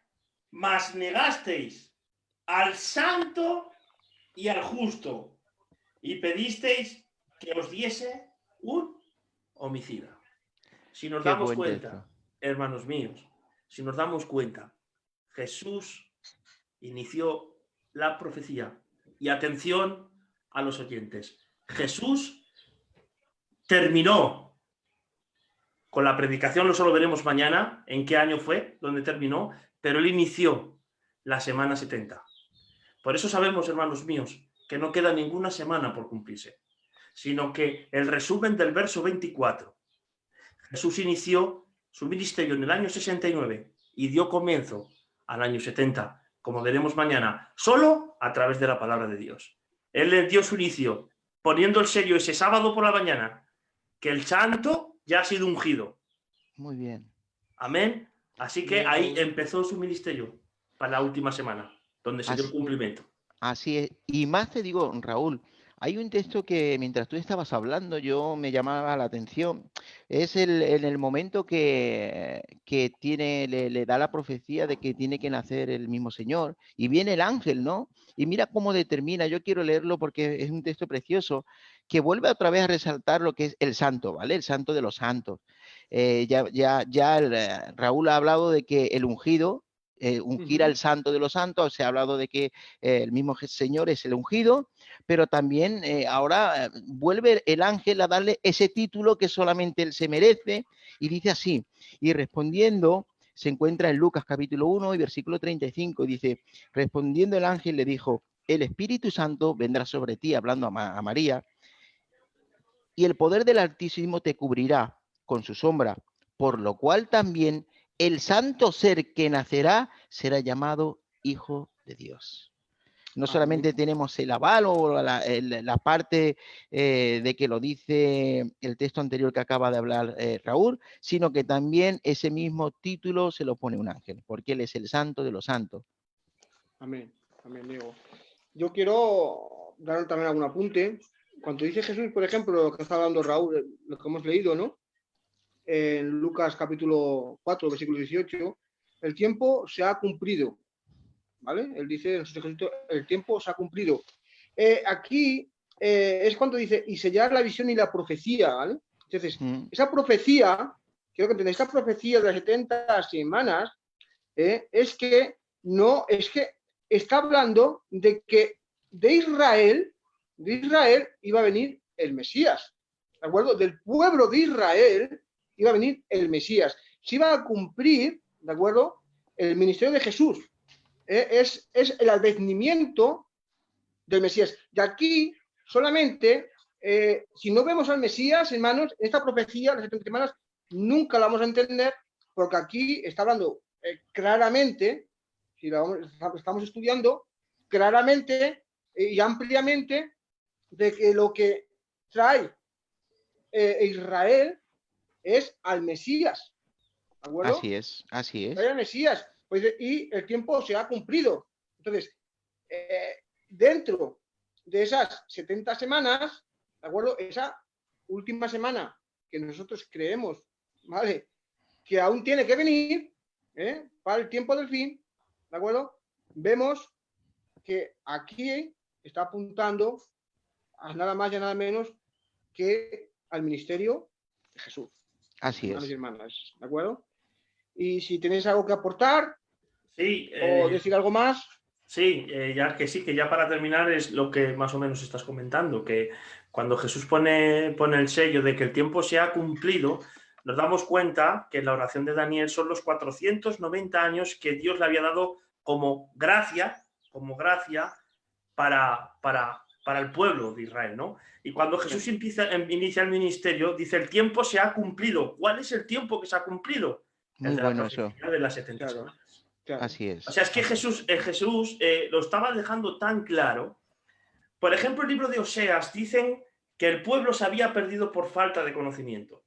mas negasteis al santo y al justo y pedisteis que os diese un homicida. Si nos damos cuenta, hermanos míos, si nos damos cuenta, Jesús inició la profecía. Y atención a los oyentes. Jesús terminó con la predicación, no solo veremos mañana en qué año fue, donde terminó, pero él inició la semana 70. Por eso sabemos, hermanos míos, que no queda ninguna semana por cumplirse, sino que el resumen del verso 24, Jesús inició su ministerio en el año 69 y dio comienzo al año 70, como veremos mañana, solo a través de la palabra de Dios. Él le dio su inicio poniendo el sello ese sábado por la mañana, que el santo ya ha sido ungido. Muy bien. Amén. Así que ahí empezó su ministerio para la última semana, donde se dio el cumplimiento. Así es. Y más te digo, Raúl, hay un texto que mientras tú estabas hablando yo me llamaba la atención. Es en el momento que le da la profecía de que tiene que nacer el mismo Señor. Y viene el ángel, ¿no? Y mira cómo determina, yo quiero leerlo porque es un texto precioso, que vuelve otra vez a resaltar lo que es el santo, ¿vale? El santo de los santos. Raúl ha hablado de que el ungido ungir Ujú. al santo de los santos. Se ha hablado de que el mismo Señor es el ungido, pero también ahora vuelve el ángel a darle ese título que solamente él se merece, y dice así: y respondiendo, se encuentra en Lucas capítulo 1 y versículo 35, y dice: respondiendo el ángel le dijo, el Espíritu Santo vendrá sobre ti, hablando a María, y el poder del Altísimo te cubrirá con su sombra, por lo cual también el santo ser que nacerá será llamado Hijo de Dios. No Amén. solamente tenemos el aval o la parte de que lo dice el texto anterior que acaba de hablar Raúl, sino que también ese mismo título se lo pone un ángel, porque él es el santo de los santos. Amén. Amén, Diego. Yo quiero dar también algún apunte. Cuando dice Jesús, por ejemplo, lo que está hablando Raúl, lo que hemos leído, ¿no? En Lucas capítulo 4, versículo 18, el tiempo se ha cumplido, ¿vale? Él dice en su texto, el tiempo se ha cumplido. Aquí es cuando dice, y sellar la visión y la profecía, ¿vale? Entonces, esa profecía, quiero que entendáis, esa profecía de las 70 semanas, es que no, es que está hablando de que de Israel iba a venir el Mesías, ¿de acuerdo? Del pueblo de Israel iba a venir el Mesías. Se iba a cumplir, ¿de acuerdo? El ministerio de Jesús. Es el advenimiento del Mesías. Y aquí solamente, si no vemos al Mesías, hermanos, esta profecía, las 70 semanas, nunca la vamos a entender, porque aquí está hablando claramente, si la estamos estudiando, claramente y ampliamente, de que lo que trae Israel es al Mesías, ¿de acuerdo? Así es, así es. Trae al Mesías, pues, y el tiempo se ha cumplido. Entonces, dentro de esas 70 semanas, ¿de acuerdo? Esa última semana que nosotros creemos, ¿vale? Que aún tiene que venir, para el tiempo del fin, ¿de acuerdo? Vemos que aquí está apuntando a nada más y a nada menos que al ministerio de Jesús. Así Hermanos y es. hermanas, ¿de acuerdo? Y si tenéis algo que aportar Sí, o decir algo más. sí, ya que sí, que ya para terminar es lo que más o menos estás comentando, que cuando Jesús pone el sello de que el tiempo se ha cumplido, nos damos cuenta que en la oración de Daniel son los 490 años que Dios le había dado como gracia para el pueblo de Israel, ¿no? Y cuando Jesús inicia el ministerio, dice, el tiempo se ha cumplido. ¿Cuál es el tiempo que se ha cumplido? Muy El de la bueno eso. profecía de las 70 Claro, semanas. claro. Así es. O sea, es que así Jesús lo estaba dejando tan claro. Por ejemplo, el libro de Oseas dicen que el pueblo se había perdido por falta de conocimiento.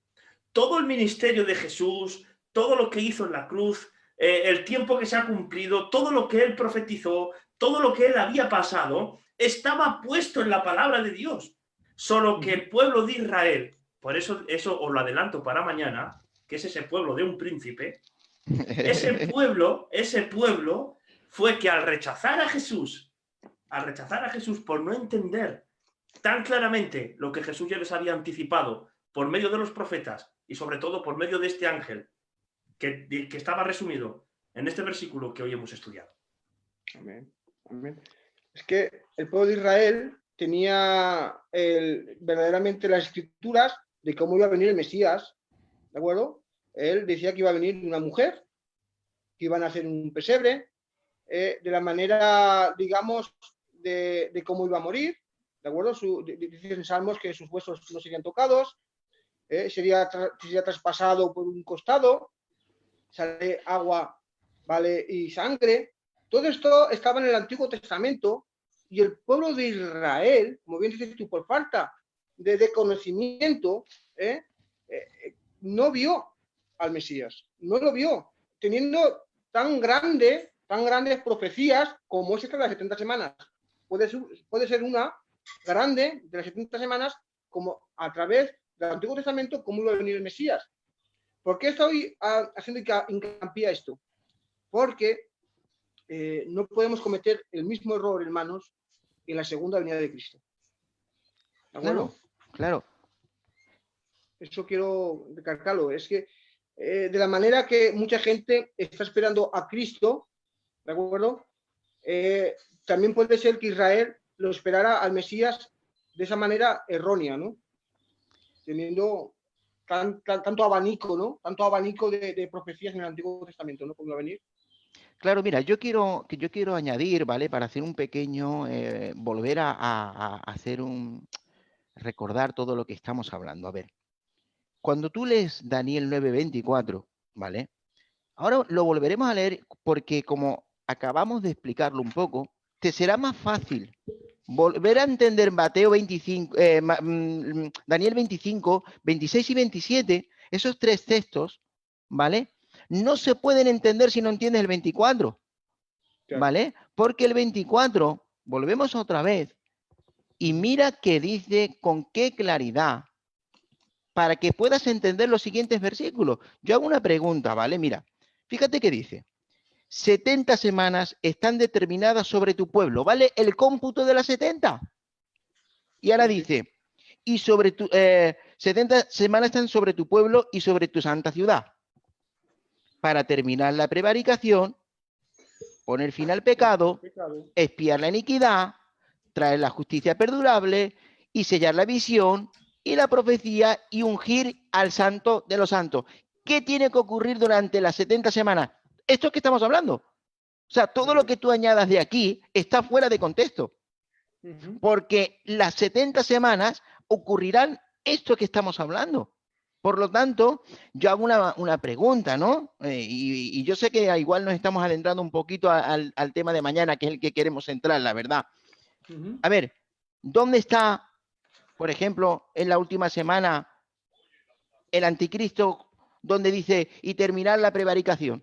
Todo el ministerio de Jesús, todo lo que hizo en la cruz, el tiempo que se ha cumplido, todo lo que él profetizó, todo lo que él había pasado, estaba puesto en la palabra de Dios. Solo que el pueblo de Israel, por eso os lo adelanto para mañana, que es ese pueblo de un príncipe, ese pueblo fue que al rechazar a Jesús por no entender tan claramente lo que Jesús ya les había anticipado por medio de los profetas y sobre todo por medio de este ángel que estaba resumido en este versículo que hoy hemos estudiado. Amén. Amén. Es que el pueblo de Israel tenía verdaderamente las escrituras de cómo iba a venir el Mesías, ¿de acuerdo? Él decía que iba a venir una mujer, que iban a hacer un pesebre, de la manera, digamos, de cómo iba a morir, ¿de acuerdo? Dicen Salmos que sus huesos no serían tocados, sería traspasado por un costado, sale agua, ¿vale? Y sangre. Todo esto estaba en el Antiguo Testamento y el pueblo de Israel, como bien dices tú, por falta de conocimiento, no vio al Mesías, no lo vio, teniendo tan grandes profecías como es esta de las 70 semanas. Puede ser una grande de las 70 semanas como a través del Antiguo Testamento cómo iba a venir el Mesías. ¿Por qué estoy haciendo hincapié a esto? Porque no podemos cometer el mismo error, hermanos, en la segunda venida de Cristo. ¿De acuerdo? Claro. Eso quiero recalcarlo. Es que de la manera que mucha gente está esperando a Cristo, ¿de acuerdo? También puede ser que Israel lo esperara al Mesías de esa manera errónea, ¿no? Teniendo tanto abanico, ¿no? Tanto abanico de profecías en el Antiguo Testamento, ¿no? Como va a venir. Claro, mira, yo quiero añadir, ¿vale? Para hacer un pequeño, volver a hacer recordar todo lo que estamos hablando. A ver, cuando tú lees Daniel 9:24, ¿vale? Ahora lo volveremos a leer porque como acabamos de explicarlo un poco, te será más fácil volver a entender Mateo 25, Daniel 25, 26 y 27, esos tres textos, ¿vale? No se pueden entender si no entiendes el 24, ¿vale? Porque el 24, volvemos otra vez, y mira que dice con qué claridad, para que puedas entender los siguientes versículos. Yo hago una pregunta, ¿vale? Mira, fíjate que dice, 70 semanas están determinadas sobre tu pueblo, ¿vale? El cómputo de las 70. Y ahora dice, y sobre 70 semanas están sobre tu pueblo y sobre tu santa ciudad. Para terminar la prevaricación, poner fin al pecado, expiar la iniquidad, traer la justicia perdurable y sellar la visión y la profecía y ungir al santo de los santos. ¿Qué tiene que ocurrir durante las 70 semanas? Esto es que estamos hablando. O sea, todo lo que tú añadas de aquí está fuera de contexto. Porque las 70 semanas ocurrirán esto que estamos hablando. Por lo tanto, yo hago una pregunta, ¿no? Y yo sé que igual nos estamos adentrando un poquito al tema de mañana, que es el que queremos entrar, la verdad. A ver, ¿dónde está, por ejemplo, en la última semana el anticristo donde dice y terminar la prevaricación?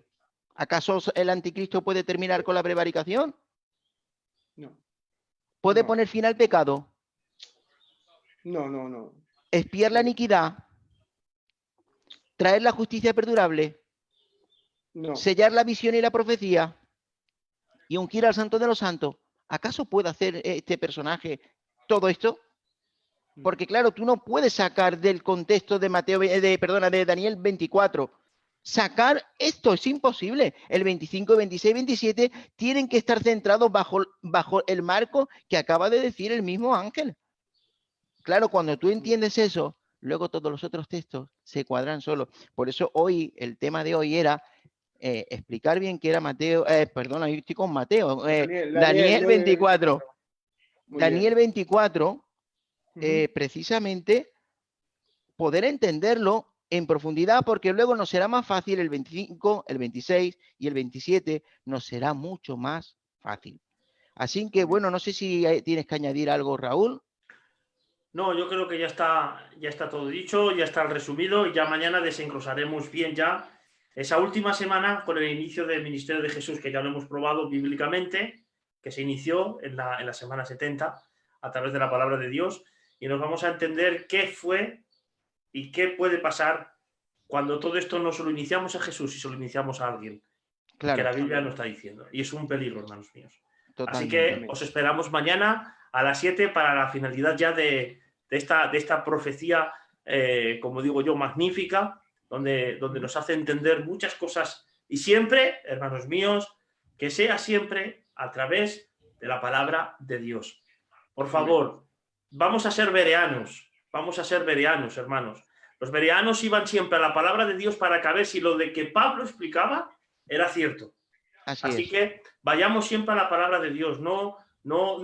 ¿Acaso el anticristo puede terminar con la prevaricación? No. ¿Puede No. poner fin al pecado? No. ¿Expiar la iniquidad? ¿Traer la justicia perdurable? No. ¿Sellar la visión y la profecía? ¿Y ungir al santo de los santos? ¿Acaso puede hacer este personaje todo esto? Porque claro, tú no puedes sacar del contexto de de Daniel 24. Sacar esto es imposible. El 25, 26, 27 tienen que estar centrados bajo el marco que acaba de decir el mismo ángel. Claro, cuando tú entiendes eso, luego todos los otros textos se cuadran solos. Por eso hoy, el tema de hoy era explicar bien qué era Mateo, perdón, ahí estoy con Mateo, Daniel 24. Daniel 24, precisamente poder entenderlo en profundidad, porque luego nos será más fácil el 25, el 26 y el 27, nos será mucho más fácil. Así que, bueno, no sé si tienes que añadir algo, Raúl. No, yo creo que ya está todo dicho, ya está el resumido y ya mañana desengrosaremos bien ya esa última semana con el inicio del ministerio de Jesús, que ya lo hemos probado bíblicamente, que se inició en la semana 70 a través de la palabra de Dios, y nos vamos a entender qué fue y qué puede pasar cuando todo esto no solo iniciamos a Jesús y solo iniciamos a alguien, Claro, que la Biblia nos está diciendo. Y es un peligro, hermanos míos. Totalmente. Así que os esperamos mañana a las 7 para la finalidad ya de esta profecía, como digo yo, magnífica, donde nos hace entender muchas cosas. Y siempre, hermanos míos, que sea siempre a través de la palabra de Dios. Por favor, vamos a ser bereanos, hermanos. Los bereanos iban siempre a la palabra de Dios para ver si lo de que Pablo explicaba era cierto. Así que vayamos siempre a la palabra de Dios, no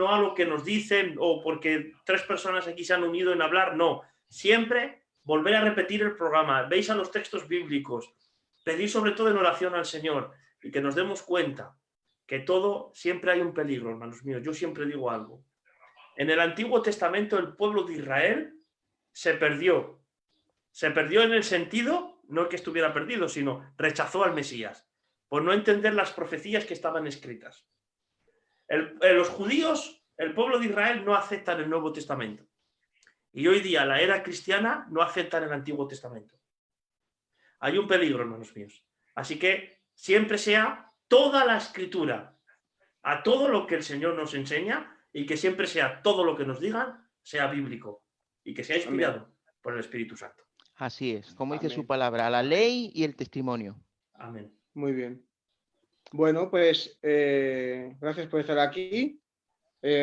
a lo que nos dicen o porque 3 personas aquí se han unido en hablar, no. Siempre volver a repetir el programa, veis a los textos bíblicos, pedir sobre todo en oración al Señor y que nos demos cuenta que todo siempre hay un peligro, hermanos míos. Yo siempre digo algo. En el Antiguo Testamento el pueblo de Israel se perdió. Se perdió en el sentido, no que estuviera perdido, sino rechazó al Mesías por no entender las profecías que estaban escritas. Los judíos, el pueblo de Israel, no aceptan el Nuevo Testamento. Y hoy día la era cristiana no aceptan el Antiguo Testamento. Hay un peligro, hermanos míos. Así que siempre sea toda la Escritura, a todo lo que el Señor nos enseña, y que siempre sea todo lo que nos digan, sea bíblico y que sea inspirado por el Espíritu Santo. Así es, como dice su palabra, la ley y el testimonio. Amén. Muy bien. Bueno, pues gracias por estar aquí.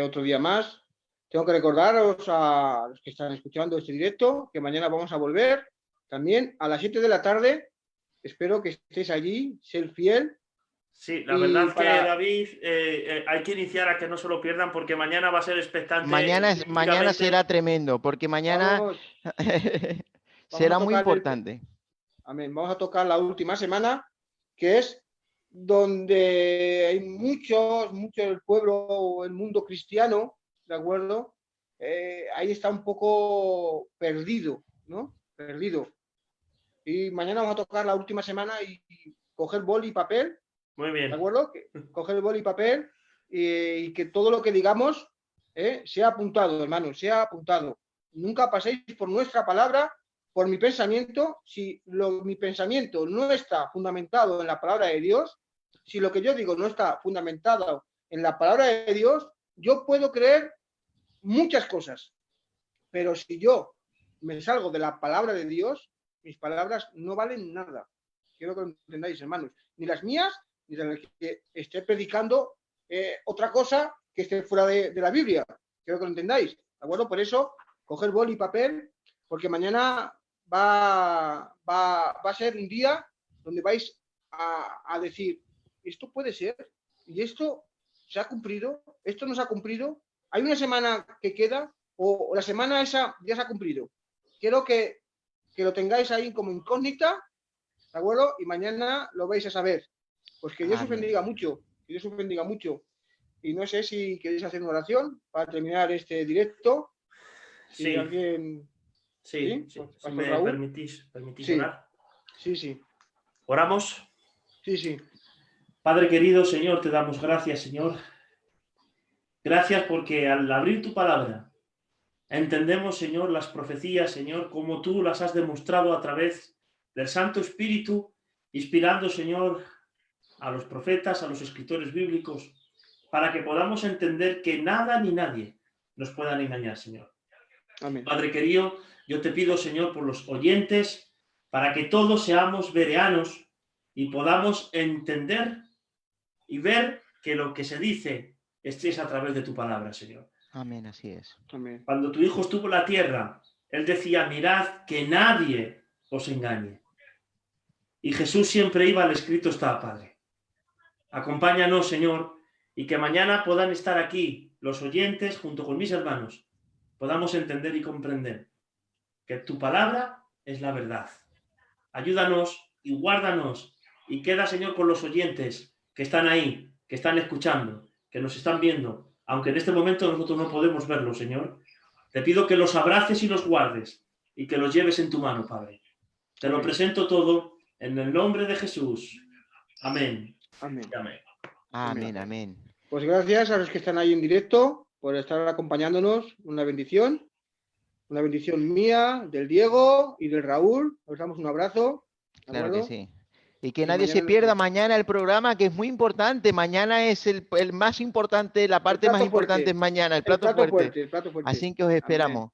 Otro día más. Tengo que recordaros a los que están escuchando este directo que mañana vamos a volver también a las 7 de la tarde. Espero que estéis allí, ser fiel. Sí, la Y verdad es que para- David, hay que iniciar a que no se lo pierdan porque mañana va a ser expectante. Mañana Prácticamente será tremendo, porque mañana Vamos será a muy tocar importante. amén. Vamos a tocar la última semana, que es donde hay mucho del pueblo o el mundo cristiano, ¿de acuerdo? Ahí está un poco perdido, ¿no? Perdido. Y mañana vamos a tocar la última semana y coger boli y papel, muy bien. ¿de acuerdo? Coger boli y papel y que todo lo que digamos sea apuntado, hermanos, sea apuntado. Nunca paséis por nuestra palabra, por mi pensamiento. Si mi pensamiento no está fundamentado en la palabra de Dios, si lo que yo digo no está fundamentado en la palabra de Dios, yo puedo creer muchas cosas. Pero si yo me salgo de la palabra de Dios, mis palabras no valen nada. Quiero que lo entendáis, hermanos. Ni las mías, ni las que esté predicando otra cosa que esté fuera de la Biblia. Quiero que lo entendáis. ¿De acuerdo? Por eso, coger boli y papel, porque mañana va a ser un día donde vais a decir, esto puede ser, y esto se ha cumplido, esto no se ha cumplido. Hay una semana que queda, o la semana esa ya se ha cumplido. Quiero que lo tengáis ahí como incógnita, ¿de acuerdo? Y mañana lo vais a saber. Pues que Dios os bendiga mucho, que Dios os bendiga mucho. Y no sé si queréis hacer una oración para terminar este directo. Si Sí, alguien... sí. ¿Sí? Si me Raúl. permitís Sí. orar. Sí. ¿Oramos? Sí. Padre querido, Señor, te damos gracias, Señor. Gracias porque al abrir tu palabra entendemos, Señor, las profecías, Señor, como tú las has demostrado a través del Santo Espíritu, inspirando, Señor, a los profetas, a los escritores bíblicos, para que podamos entender que nada ni nadie nos puedan engañar, Señor. Amén. Padre querido, yo te pido, Señor, por los oyentes, para que todos seamos bereanos y podamos entender y ver que lo que se dice es a través de tu palabra, Señor. Amén, así es. Amén. Cuando tu Hijo estuvo en la tierra, Él decía, mirad que nadie os engañe. Y Jesús siempre iba al escrito está, Padre. Acompáñanos, Señor, y que mañana puedan estar aquí los oyentes junto con mis hermanos, podamos entender y comprender que tu palabra es la verdad. Ayúdanos y guárdanos y queda, Señor, con los oyentes que están ahí, que están escuchando, que nos están viendo, aunque en este momento nosotros no podemos verlos, Señor. Te pido que los abraces y los guardes y que los lleves en tu mano, Padre. Te lo presento todo en el nombre de Jesús. Amén. Amén. Amén. Amén, amén. Pues gracias a los que están ahí en directo por estar acompañándonos. Una bendición mía, del Diego y del Raúl. Os damos un abrazo. ¿De Claro que acuerdo? sí. Y que Y nadie se mañana- pierda mañana el programa, que es muy importante. Mañana es el más importante, la parte más plato importante fuerte. es mañana, el El plato fuerte. el plato fuerte. Así que os esperamos.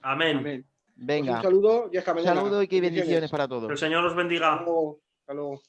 Amén. Amén. Pues Venga, un saludo y hasta mañana. saludos y que bendiciones para todos. Que el Señor os bendiga. Hasta luego. Hasta luego.